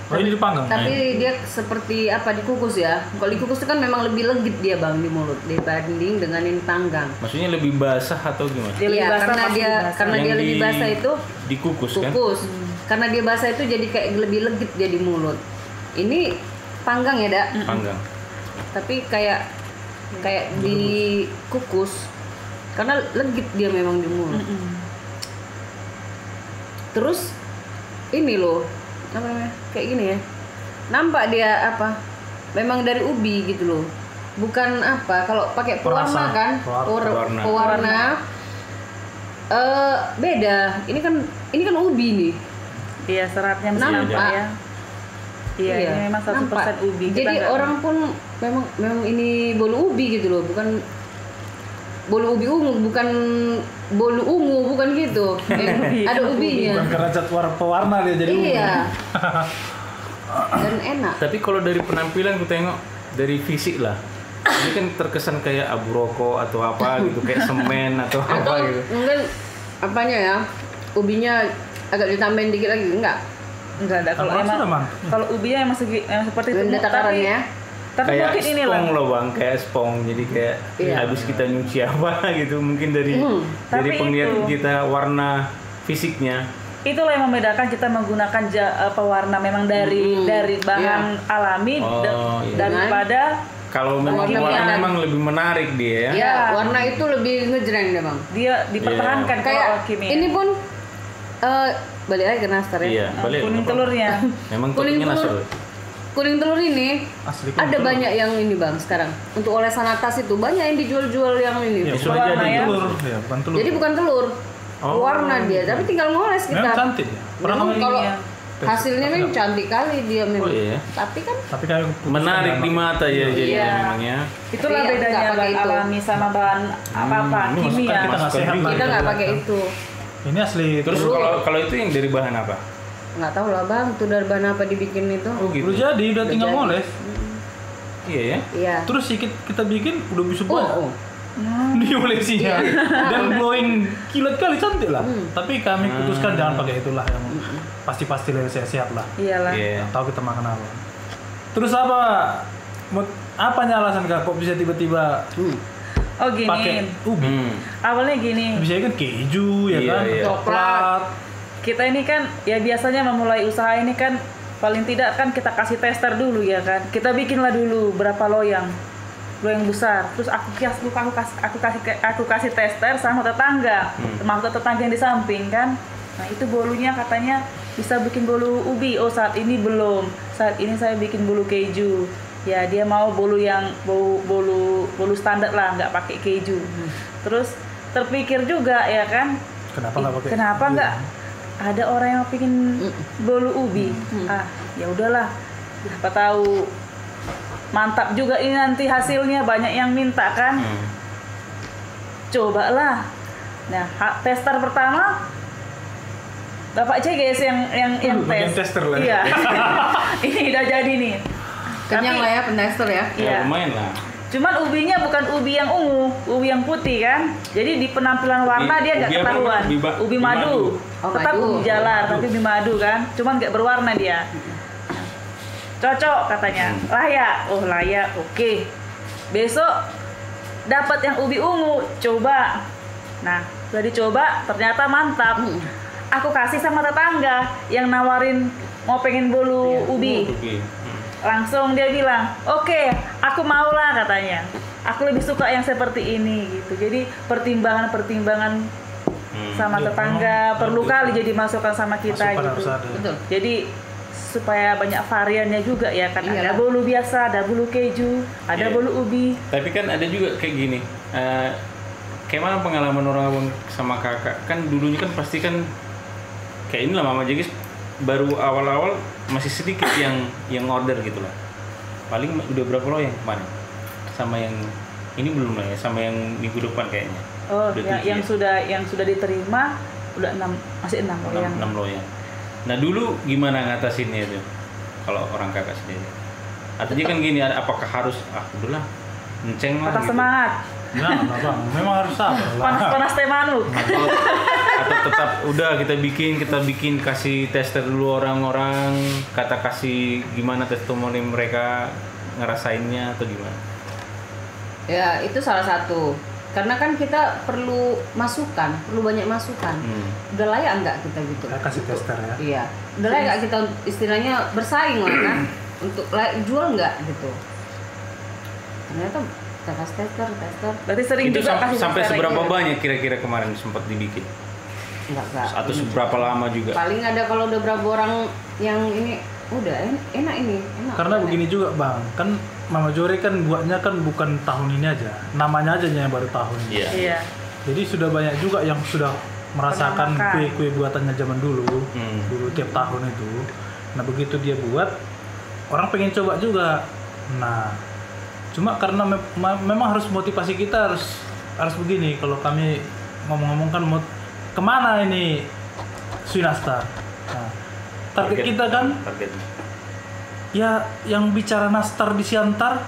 S2: Oh ini dipanggang.
S4: Tapi dia seperti apa dikukus ya? Kalau dikukus itu kan memang lebih legit dia Bang di mulut dibanding dengan yang panggang.
S1: Maksudnya lebih basah atau gimana?
S3: Dia lebih
S4: Iya,
S3: basah,
S4: karena
S3: pasti
S4: dia
S3: basah.
S4: karena
S1: Yang
S4: dia lebih
S1: di-
S4: basah itu
S1: Dikukus kan?
S4: kukus. Karena dia basah itu jadi kayak lebih legit dia di mulut. Ini panggang ya, Dak?
S1: Panggang.
S4: Tapi kayak dikukus karena legit dia memang di mulut. Terus ini loh, apa namanya? Kayak gini ya. Nampak dia apa? Memang dari ubi gitu loh. Bukan apa? Kalau pakai pewarna
S2: Perasa.
S4: kan,
S1: Pewarna.
S4: pewarna. Beda. Ini kan ubi nih.
S3: Iya, seratnya mesti
S4: Nampak.
S3: nampak ya. Iya, ini memang 100%
S4: nampak.
S3: ubi. Kita
S4: Jadi
S3: nggak-
S4: orang pun memang ini bolu ubi gitu loh, bukan bolu ubi ungu, bukan bolu ungu, bukan gitu. Ada ubinya.
S2: Bukan karena cat pewarna dia jadi ungu.
S4: Iya. Dan enak.
S1: Tapi kalau dari penampilan ku tengok dari fisik lah. Ini kan terkesan kayak abu rokok atau apa gitu, kayak semen atau
S4: Atau
S1: apa gitu.
S4: mungkin apanya ya? Ubinya agak ditambahin dikit lagi, enggak?
S3: Enggak ada kalau
S2: Rasa
S3: emang
S2: emang.
S3: kalau ubinya emang segi emang seperti itu.
S4: Dengan
S3: tapi
S4: takarannya.
S3: Tapi
S1: kayak
S3: mungkin ini
S1: spong
S3: lah.
S1: loh bang, kayak spong. Jadi kayak
S4: Iya.
S1: habis kita nyuci apa gitu, mungkin dari
S3: Tapi
S1: penglihatan
S3: itu-
S1: kita warna fisiknya.
S3: Itulah yang membedakan kita menggunakan pewarna memang dari bahan alami
S1: Oh, iya.
S3: daripada
S1: Kalau memang
S4: Warna
S1: warna
S4: merah.
S1: memang lebih menarik dia ya.
S4: Ya, warna itu lebih ngejreng deh bang.
S3: dia dipertahankan
S4: Kayak
S3: kalau kimia.
S4: ini pun balik lagi ke nastar ya.
S1: Iya, balik.
S3: Kuning telurnya.
S1: Memang
S4: Kuning
S1: topiknya
S4: telur.
S1: nasar.
S4: Kuning telur ini
S2: Asli kuning
S4: ada
S2: telur.
S4: banyak yang ini bang sekarang. Untuk olesan atas itu banyak yang dijual-jual yang ini.
S2: Ya,
S1: sudah
S2: bukan
S1: jadi
S3: ya.
S2: telur, ya, bukan telur.
S4: Jadi bukan telur,
S1: Oh.
S4: warna dia. Tapi tinggal ngoles kita.
S2: memang cantik ya. Pernah
S4: Memang
S2: kamu
S4: kalau
S3: Iya.
S4: hasilnya
S2: Tapi
S4: memang
S2: nggak-
S4: cantik kali dia memang.
S1: Oh, iya.
S4: Tapi kan
S2: tapi kayak putuskan
S1: Menarik
S2: nggak
S1: di
S2: pakai.
S1: mata ya jadi
S3: Iya.
S1: memangnya.
S3: Itulah
S4: Iya,
S3: bedanya
S4: nggak pakai
S3: bahan
S4: itu.
S3: alami sama bahan apa-apa
S2: Ini maksudnya
S3: kimia.
S2: kita nggak sehat lah.
S4: kita nggak pakai itu.
S2: Ini asli.
S1: Terus kalau itu yang dari bahan apa?
S4: Nggak tahu lah bang, itu dari bahan apa dibikin itu.
S1: Oh gitu.
S2: udah jadi, udah tinggal
S4: jadi.
S2: ngoles.
S1: Iya ya.
S4: Iya.
S2: Terus kita bikin udah bisa
S4: Oh,
S2: banyak.
S4: oh.
S2: Di olesinya dan glowing kilat kali cantik lah.
S4: Hmm.
S2: Tapi kami putuskan jangan pakai itulah yang pasti dari sehat lah.
S3: Iyalah.
S1: Iya.
S2: Tahu kita makan apa. Terus apanya alasan kak kok bisa tiba-tiba
S3: Oh gini.
S2: pakai ubi?
S3: Awalnya gini.
S2: Bisa kan keju ya
S1: Iya,
S2: kan,
S1: iya.
S2: coklat.
S3: Kita ini kan ya biasanya memulai usaha ini kan paling tidak kan kita kasih tester dulu ya kan. Kita bikinlah dulu berapa loyang besar. Terus aku kasih tester sama tetangga, termasuk tetangga yang di samping kan. Nah itu bolunya katanya bisa bikin bolu ubi. Oh saat ini belum. Saat ini saya bikin bolu keju. Ya dia mau bolu yang bolu standar lah, nggak pakai keju. Terus terpikir juga ya kan.
S2: Kenapa nggak pakai?
S3: Kenapa
S2: ubi?
S3: nggak ada orang yang bikin bolu ubi? Ah, ya udahlah. Siapa tahu mantap juga ini nanti hasilnya, banyak yang minta kan. Cobalah. Nah, tester pertama Bapak C guys yang
S2: bagian
S3: tes.
S2: tester lah.
S3: Iya. Ini udah jadi nih.
S4: Kenyang lah ya pendester ya.
S3: Iya.
S1: Ya lumayan lah.
S3: Cuman ubinya bukan ubi yang ungu, ubi yang putih kan. Jadi di penampilan warna
S1: Ubi-
S3: dia nggak
S1: ubi apa,
S3: ketahuan.
S1: Ubi
S3: Ubi madu.
S4: Oh,
S3: Tetap
S4: madu.
S3: ubi jalar, tapi ubi madu kan. Cuman nggak berwarna dia. Cocok katanya. Layak. Oh layak. Oke. Besok dapat yang ubi ungu, coba. Nah, udah dicoba ternyata mantap. Aku kasih sama tetangga yang nawarin mau pengen bolu ubi.
S1: Oke.
S3: Langsung dia bilang, oke, aku maulah katanya. Aku lebih suka yang seperti ini gitu. Jadi pertimbangan sama
S2: Ya,
S3: tetangga
S2: memang
S3: perlu
S2: harus.
S3: kali jadi masukan sama kita
S2: Masukan
S3: gitu.
S2: harus ada.
S4: Betul.
S3: Jadi supaya banyak variannya juga ya kan. Ada
S4: Iyalah.
S3: bolu biasa, ada bolu keju, ada
S1: Iya.
S3: bolu ubi.
S1: Tapi kan ada juga kayak gini. Kayak mana pengalaman orang abang sama kakak? Kan dulunya kan pasti kan kayak inilah Mama Jegis baru awal-awal masih sedikit yang order gitu lah. Paling udah berapa loyang kemarin? Sama yang ini belum lah ya, sama yang minggu depan kayaknya.
S3: Oh,
S1: Udah
S3: yang
S1: 7 ya?
S3: sudah diterima udah 6, masih 6 yang
S1: 6 loyang. Nah dulu gimana ngatasinnya itu? Kalau orang kakak sendiri? Artinya kan gini, apakah harus udahlah enceng lah
S3: patah
S1: gitu.
S3: semangat.
S2: Nah, bang, memang harus sabar lah.
S3: Panas-panas teh manuk.
S1: Atau tetap udah kita bikin kasih tester dulu orang-orang, kata kasih gimana testimoni mereka ngerasainnya atau gimana?
S4: Ya itu salah satu. Karena kan kita perlu masukan, perlu banyak masukan. Udah layak nggak kita gitu?
S2: Saya kasih tester ya.
S4: Iya. Udah layak nggak kita istilahnya bersaing lah kan? Untuk jual nggak gitu? Ternyata kita kasih tester.
S3: Berarti sering
S1: Itu
S3: juga kasih
S1: sampai
S3: tester
S1: seberapa
S3: ini.
S1: banyak kira-kira kemarin sempat dibikin?
S4: Enggak.
S1: Atau seberapa lama juga?
S4: Paling ada kalau udah berapa orang yang ini udah enak ini. Enak.
S2: Karena begini juga bang, kan Mama Jore kan buatnya kan bukan tahun ini aja, namanya aja yang baru tahun ini.
S1: Iya.
S3: Iya.
S2: Jadi sudah banyak juga yang sudah merasakan
S3: Pernah makan.
S2: kue-kue buatannya zaman dulu, dulu tiap tahun itu. Nah begitu dia buat, orang pengen coba juga. Nah, cuma karena memang harus motivasi kita harus begini. Kalau kami ngomong-ngomong kan kemana ini Swinastar? Nah, target kita kan
S1: Targetnya.
S2: ya yang bicara nastar di Siantar,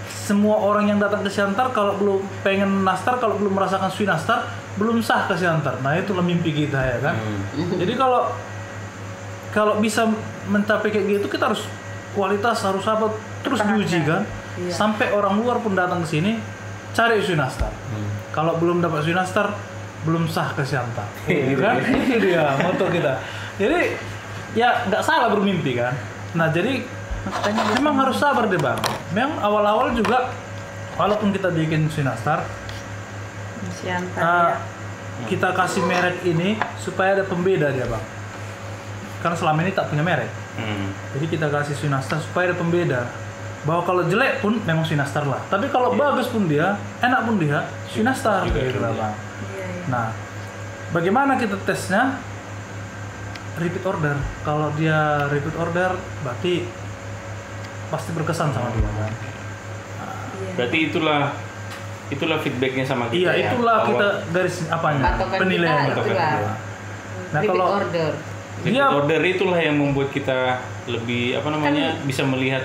S2: semua orang yang datang ke Siantar kalau belum pengen nastar, kalau belum merasakan Swinastar belum sah ke Siantar. Nah itulah mimpi kita ya kan. Jadi kalau bisa mencapai kayak gitu kita harus kualitas, harus apa, terus diuji kan.
S3: Iya.
S2: Sampai orang luar pun datang ke sini cari Sui Nastar. Kalau belum dapat Sui Nastar, belum sah ke Siantar. Kan? Itu dia moto kita. Jadi ya nggak salah bermimpi kan. Nah jadi memang harus sabar deh bang. Memang awal-awal juga walaupun kita bikin Sui Nastar,
S3: Siantar ya.
S2: kita kasih merek ini supaya ada pembeda dia bang. Karena selama ini tak punya merek. Jadi kita kasih Sui Nastar supaya ada pembeda. Bahwa kalau jelek pun memang Sui Nastar lah. Tapi kalau bagus pun dia, enak pun dia, Sui Nastar gitu lah bang.
S3: Iya, iya.
S2: Nah, bagaimana kita tesnya? Repeat order. Kalau dia repeat order, berarti pasti berkesan sama dia kan.
S3: Iya.
S1: Berarti itulah feedbacknya sama kita.
S2: Iya,
S1: ya,
S2: itulah
S1: bahwa
S2: kita garis apanya?
S4: Patokan
S2: Penilaian
S4: kita itulah.
S2: Nah,
S4: Repeat
S2: kalau
S4: order.
S1: repeat
S2: Dia-
S1: order itulah yang membuat kita lebih bisa melihat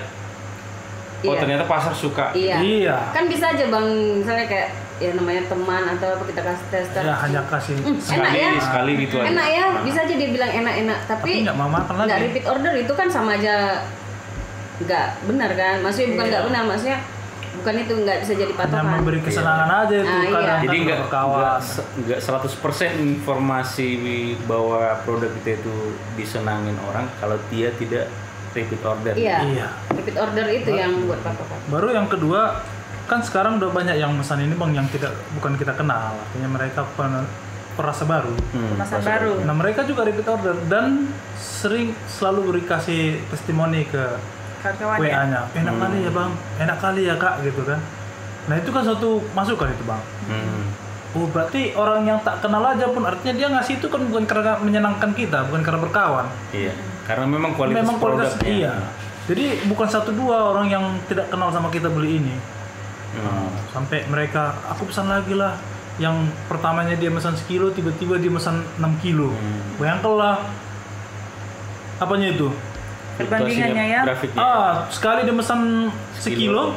S1: oh
S4: Iya.
S1: ternyata pasar suka.
S4: Iya.
S2: iya,
S4: Kan bisa aja bang, misalnya kayak ya namanya teman atau apa kita kasih tester.
S2: ya hanya kasih
S4: Enak ya?
S1: Sekali gitu aja.
S4: Enak ya,
S1: Nah.
S4: bisa aja dia bilang enak-enak,
S2: tapi
S4: tapi
S2: nggak mau makan
S4: nggak
S2: lagi.
S4: repeat order itu kan sama aja nggak benar kan? Maksudnya bukan nggak benar, maksudnya bukan itu nggak bisa jadi
S2: Hanya
S4: patokan.
S2: memberi kesenangan aja itu
S4: Ah, iya.
S2: kadang
S1: Jadi
S2: kan berkawan.
S1: nggak 100% informasi bahwa produk kita itu disenangin orang kalau dia tidak repeat order.
S4: Iya.
S2: Iya.
S4: Repeat order itu yang buat patokan.
S2: Baru yang kedua, kan sekarang udah banyak yang pesan ini bang yang bukan kita kenal, artinya mereka perasa baru.
S3: Kemasan baru.
S2: Nah mereka juga repeat order dan selalu kasih testimoni ke
S3: Kawan-kawannya.
S2: WA-nya. Enak kali ya bang, enak kali ya kak gitu kan. Nah itu kan suatu masukan itu bang. Oh berarti orang yang tak kenal aja pun artinya dia ngasih itu kan bukan karena menyenangkan kita, bukan karena berkawan.
S1: Iya. Karena memang kualitas produknya.
S2: Iya. Jadi bukan 1-2 orang yang tidak kenal sama kita beli ini. Sampai mereka, aku pesan lagi lah. Yang pertamanya dia pesan 1 kilo, tiba-tiba dia pesan 6 kilo. Bayangkanlah apanya itu?
S3: Perbandingannya ya.
S1: Grafiknya.
S2: Sekali dia pesan 1 kilo,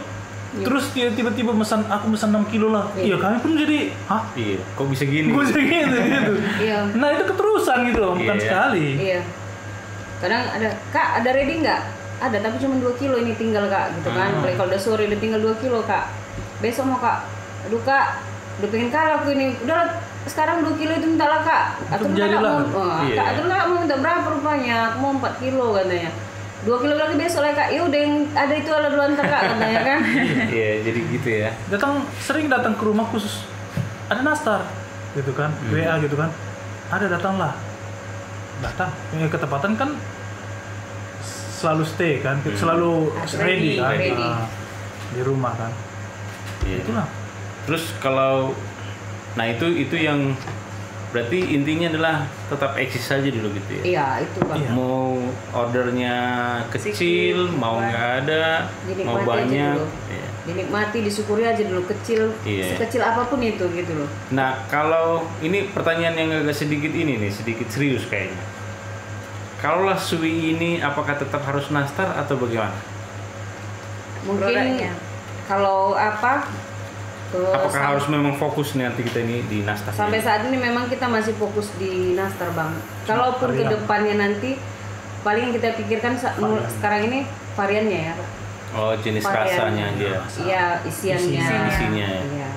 S2: terus dia tiba-tiba pesan, aku pesan 6 kilo lah. Iya, kami pun jadi, hah?
S1: Iya. Kok bisa gini?
S2: Gue segitu gitu.
S4: Iya.
S2: Nah itu keterusan gitu loh, bukan
S1: Iya.
S2: sekali.
S4: Iya. Kadang ada, kak ada ready nggak? Ada tapi cuma 2 kilo ini tinggal kak gitu kan. Kalau udah sore udah tinggal 2 kilo kak. Besok mau kak, aduh kak, udah pengen kalah aku ini. Udah sekarang 2 kilo itu minta lah kak. Atau minta kak
S2: jadilah.
S4: mau,
S1: Iya.
S4: kak, atau kak mau minta berapa rupanya? Aku mau 4 kilo katanya. 2 kilo lagi besok lah kak. Ya udah yang ada itu ala dulu antar kak katanya kan.
S1: Iya, jadi gitu ya.
S2: Sering datang ke rumah khusus, ada nastar gitu kan, WA gitu kan, ada datang, ketepatan kan selalu stay kan, selalu ready kan,
S4: ready.
S2: di rumah kan,
S1: Iya.
S2: itulah.
S1: Terus kalau itu yang berarti intinya adalah tetap eksis saja dulu gitu ya.
S4: Iya itu bang.
S2: Iya.
S1: Mau ordernya kecil, mau nggak ada, mau
S4: Dinikmati aja
S1: banyak.
S4: dulu.
S1: Iya.
S4: Dinikmati, disyukuri aja dulu, kecil,
S1: Iya.
S4: sekecil apapun itu gitu loh.
S1: Nah, kalau ini pertanyaan yang agak sedikit sedikit serius kayaknya. Kalaulah Sui ini apakah tetap harus nastar atau bagaimana?
S4: Mungkin
S3: Produknya.
S4: kalau apa?
S1: Apakah harus memang fokus nih nanti kita ini di nastar?
S4: Sampai saat ini memang kita masih fokus di nastar bang. Kalaupun ke
S2: varian.
S4: depannya nanti paling yang kita pikirkan sekarang ini variannya ya.
S1: Oh, jenis
S4: Varian.
S1: rasanya dia.
S4: Iya isiannya.
S1: Isinya.
S4: Iya.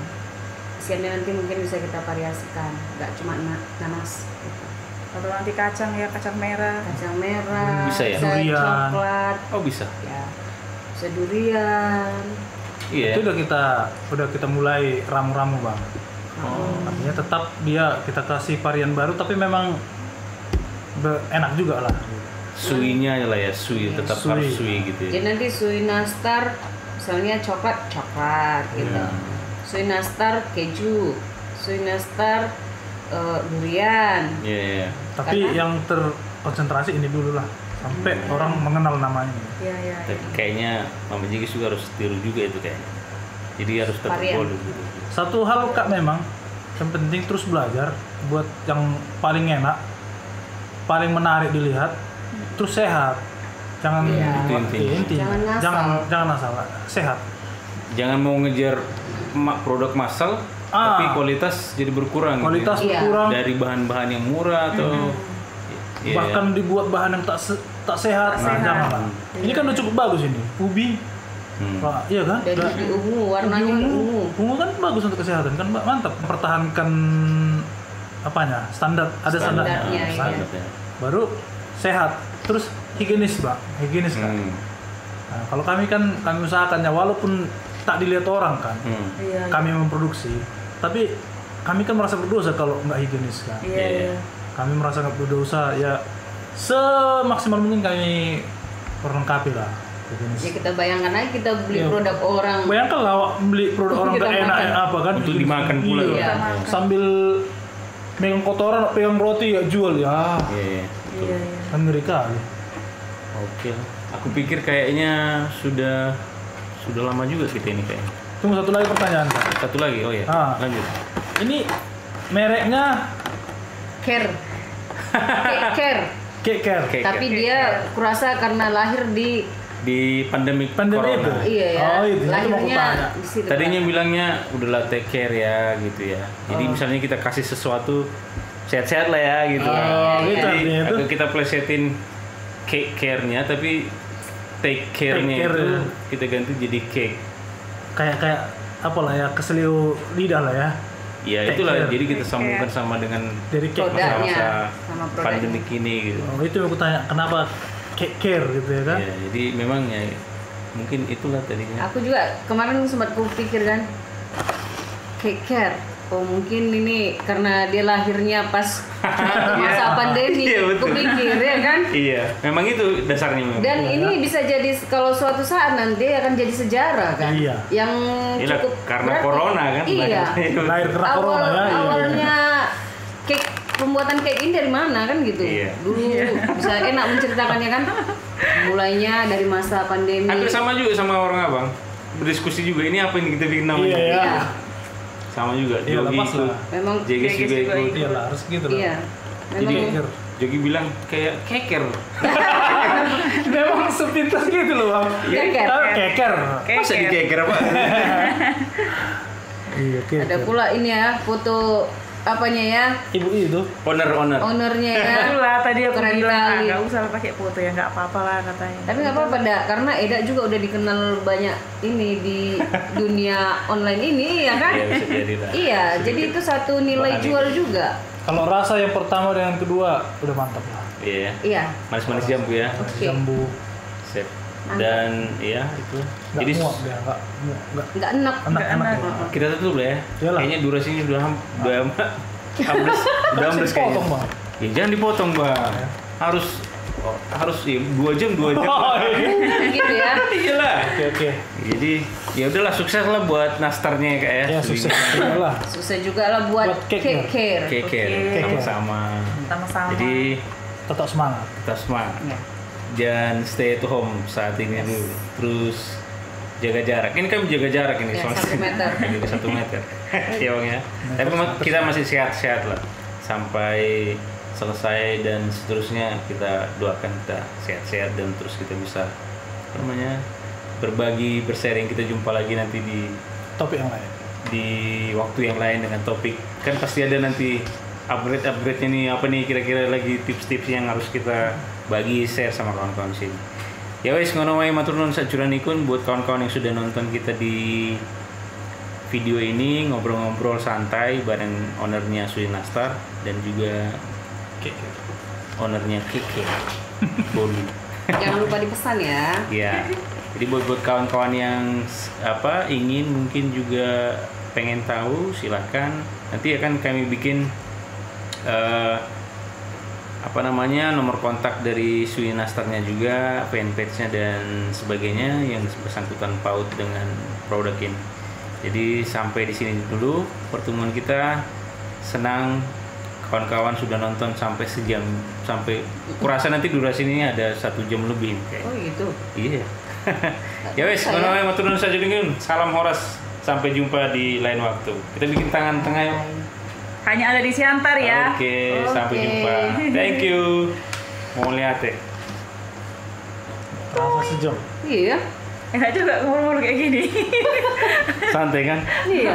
S4: Isiannya nanti mungkin bisa kita variasikan, nggak cuma nanas. Gitu.
S3: Kalau nanti kacang ya, kacang merah.
S4: Kacang merah,
S1: Bisa ya?
S2: Durian.
S4: coklat,
S1: Oh, bisa.
S4: ya, bisa durian.
S1: Iya.
S2: Itu udah kita mulai ramu-ramu bang. Artinya tetap kita kasih varian baru, tapi memang enak juga lah.
S1: Suinya lah ya, sui tetap
S2: Sui.
S1: harus sui gitu ya.
S4: Jadi nanti sui nastar, misalnya coklat gitu. Sui nastar keju, sui nastar durian.
S1: Iya, iya.
S2: Tapi
S4: Karena-
S2: yang terkonsentrasi ini dulu lah, sampai orang mengenal namanya.
S3: Iya, iya.
S1: Tapi kayaknya Mama Jigis juga harus tiru juga itu kayaknya. Jadi harus tetap
S4: Varian.
S1: follow gitu.
S2: Satu hal kak memang yang penting terus belajar buat yang paling enak, paling menarik dilihat, terus sehat. Jangan
S4: Iya.
S1: Itu intinya.
S4: Jangan ngasal.
S2: jangan asal sehat.
S1: Jangan mau ngejar produk massal tapi kualitas jadi berkurang gitu
S2: Kualitas
S1: ya.
S4: Iya.
S2: berkurang,
S1: Dari bahan-bahan yang murah atau Iya.
S2: bahkan dibuat bahan yang tak sehat. Nah, jangan. Ini kan udah cukup bagus ini. Ubi Wah, iya kan?
S4: Dari ungu, warnanya ungu.
S2: Ungu kan bagus untuk kesehatan kan, mantap. Mempertahankan apanya? Standarnya.
S4: Standarnya, iya.
S1: Standarnya.
S2: Baru sehat. Terus higienis, Bang. Higienis kan. Nah, kalau kami usahakannya walaupun tak dilihat orang kan.
S3: Iya.
S2: Kami memproduksi, tapi kami kan merasa berdosa kalau nggak higienis kan.
S3: Iya.
S2: Kami merasa nggak berdosa ya, semaksimal mungkin kami perlengkapi lah.
S4: Ya kita bayangkan aja kita beli
S2: Iya.
S4: produk orang.
S2: Bayangkan lah beli produk orang
S4: Kita
S2: nggak enak
S4: makan.
S2: apa kan?
S1: Untuk dimakan pula.
S2: Iya.
S4: Iya.
S2: Sambil megang kotoran, pegang roti ya jual ya.
S1: Iya.
S3: Iya.
S2: Kan ngeri kali.
S1: Oke. Aku pikir kayaknya sudah lama juga kita ini kayaknya.
S2: Tunggu satu lagi pertanyaan Pak.
S1: Satu lagi, oh ya. Lanjut.
S2: Ini mereknya
S4: Care. Care.
S2: Cake Care.
S1: Cake
S4: Tapi
S1: Care.
S4: dia kurasa karena lahir di
S1: pandemi
S2: Pandemi
S1: corona.
S2: itu.
S4: iya ya.
S2: Oh, itu mau
S4: lahirnya
S2: kutanya.
S4: di situ.
S1: Tadinya bilangnya udahlah take care ya gitu ya. Jadi misalnya kita kasih sesuatu sehat-sehat lah ya gitu.
S2: Oh, gitu
S1: Jadi
S2: artinya itu.
S1: atau kita plesetin cake care-nya tapi take care-nya
S2: Take care,
S1: itu
S2: ya.
S1: kita ganti jadi cake.
S2: Kayak apalah ya, keseliu lidah lah ya.
S1: Ya
S2: Take
S1: itulah
S2: care.
S1: jadi kita sambungkan sama dengan
S2: Dari cake.
S4: Produknya.
S1: masa-masa
S4: Sama produknya.
S1: pandemi ini gitu.
S2: Oh, itu aku tanya kenapa Cake Care gitu ya kan?
S1: Ya, jadi memang ya mungkin itulah tadinya.
S4: Aku juga kemarin sempat kupikir kan, Care. Oh mungkin ini karena dia lahirnya pas masa pandemi.
S1: Iya, betul.
S4: Kupikir ya kan.
S1: Iya, memang itu dasarnya memang.
S4: Dan ini bisa jadi kalau suatu saat nanti akan jadi sejarah kan.
S2: Iya.
S4: Yang
S1: Iyalah,
S4: cukup
S1: karena
S4: berarti.
S1: corona kan.
S4: Iya.
S2: Lahir karena corona ya. Iya.
S4: Awalnya cake pembuatan cake ini dari mana kan gitu.
S1: Iya.
S4: Dulu bisa enak menceritakannya kan. Mulainya dari masa pandemi.
S1: Hampir sama juga sama orang abang. Berdiskusi juga ini apa yang kita bikin namanya.
S2: Iya ya.
S4: Iya.
S1: Sama juga.
S2: Iya,
S1: Jogi
S2: lepas
S1: ikut.
S2: lah.
S4: Memang
S1: Jeges juga ikut.
S2: Iya lah, harus gitu lah.
S4: iya.
S1: Jadi
S4: Memang
S1: Jogi bilang kayak keker.
S2: Memang sepintas gitu loh bang.
S4: Keker.
S2: Keker.
S1: Masa di keker apa?
S2: Iya keker.
S4: ada pula ini ya foto apanya ya
S2: Ibu itu.
S1: Owner.
S4: ownernya ya.
S3: Itulah tadi aku
S4: Keren
S3: bilang
S4: kali.
S3: nggak usah pakai foto ya, nggak apa-apa lah katanya.
S4: Tapi nggak apa-apa dah, karena Eda juga udah dikenal banyak ini di dunia online ini ya kan?
S1: Iya bisa jadi lah.
S4: Iya, jadi itu satu nilai
S1: Bahan
S4: jual
S1: itu.
S4: juga.
S2: Kalau rasa yang pertama dengan kedua udah mantap lah.
S1: Iya.
S4: Iya.
S1: Manis-manis jambu ya.
S4: Oke.
S2: Jambu.
S1: Sip. Dan ya itu.
S2: Nggak
S1: Jadi
S2: muak dia, nggak muak, nggak
S4: Nggak enak.
S2: enak-enak.
S3: enak.
S2: Ya.
S1: kita tutup lah ya.
S2: Iyalah.
S1: Kayaknya durasinya udah ambles
S2: Potong
S1: kayaknya.
S2: bang.
S1: Ya jangan dipotong bang. Harus ya 2 jam.
S2: Oh, iya.
S4: Gitu ya.
S1: Iyalah.
S2: Oke.
S1: Jadi ya udahlah sukses lah buat nastarnya kak ya.
S2: Ya sukses lah.
S4: Susah juga lah buat
S2: Buat cake
S4: cake care.
S1: Keker
S3: Oke.
S1: sama-sama.
S3: Sama-sama.
S1: Jadi
S2: Tetap semangat.
S1: tetap semangat. Jangan stay at home saat ini dulu. Terus jaga jarak. Ini kan jaga jarak ini
S4: Ya,
S1: soalnya.
S4: 1 meter.
S1: Jaga 1 meter. Ya bang ya. Tapi kita masih sehat-sehat lah sampai selesai dan seterusnya kita doakan kita sehat-sehat dan terus kita bisa apa namanya berbagi bersharing. Kita jumpa lagi nanti di
S2: Topik yang lain.
S1: waktu yang lain dengan topik kan pasti ada nanti upgrade-nya nih apa nih kira-kira lagi tips-tips yang harus kita bagi share sama kawan-kawan sini. Ya wes ngono wae matur nuwun sajuranipun buat kawan-kawan yang sudah nonton kita di video ini ngobrol-ngobrol santai bareng ownernya Sui Nastar dan juga ownernya Keke Bolu.
S4: Jangan lupa dipesan ya.
S1: Ya. Jadi buat kawan-kawan yang ingin mungkin juga pengen tahu silahkan nanti akan kami bikin nomor kontak dari Sui Nastarnya juga, fanpage-nya dan sebagainya yang bersangkutan paut dengan produk ini. Jadi sampai di sini dulu pertemuan kita. Senang kawan-kawan sudah nonton sampai sejam, sampai kurasa nanti durasi ini ada 1 jam lebih kayak.
S4: Oh gitu.
S1: Iya. Ya wes, ngono wae matur nuwun sajenengan. Salam Horas. Sampai jumpa di lain waktu. Kita bikin tangan tengah yuk.
S3: Hanya ada di Siantar ya.
S1: Oke, sampai
S4: Oke.
S1: jumpa. Thank you. Mau lihat ya.
S2: Rasa sejam.
S4: Iya.
S3: Enak juga ngomong-ngomong kayak gini.
S1: Santai kan?
S4: Iya.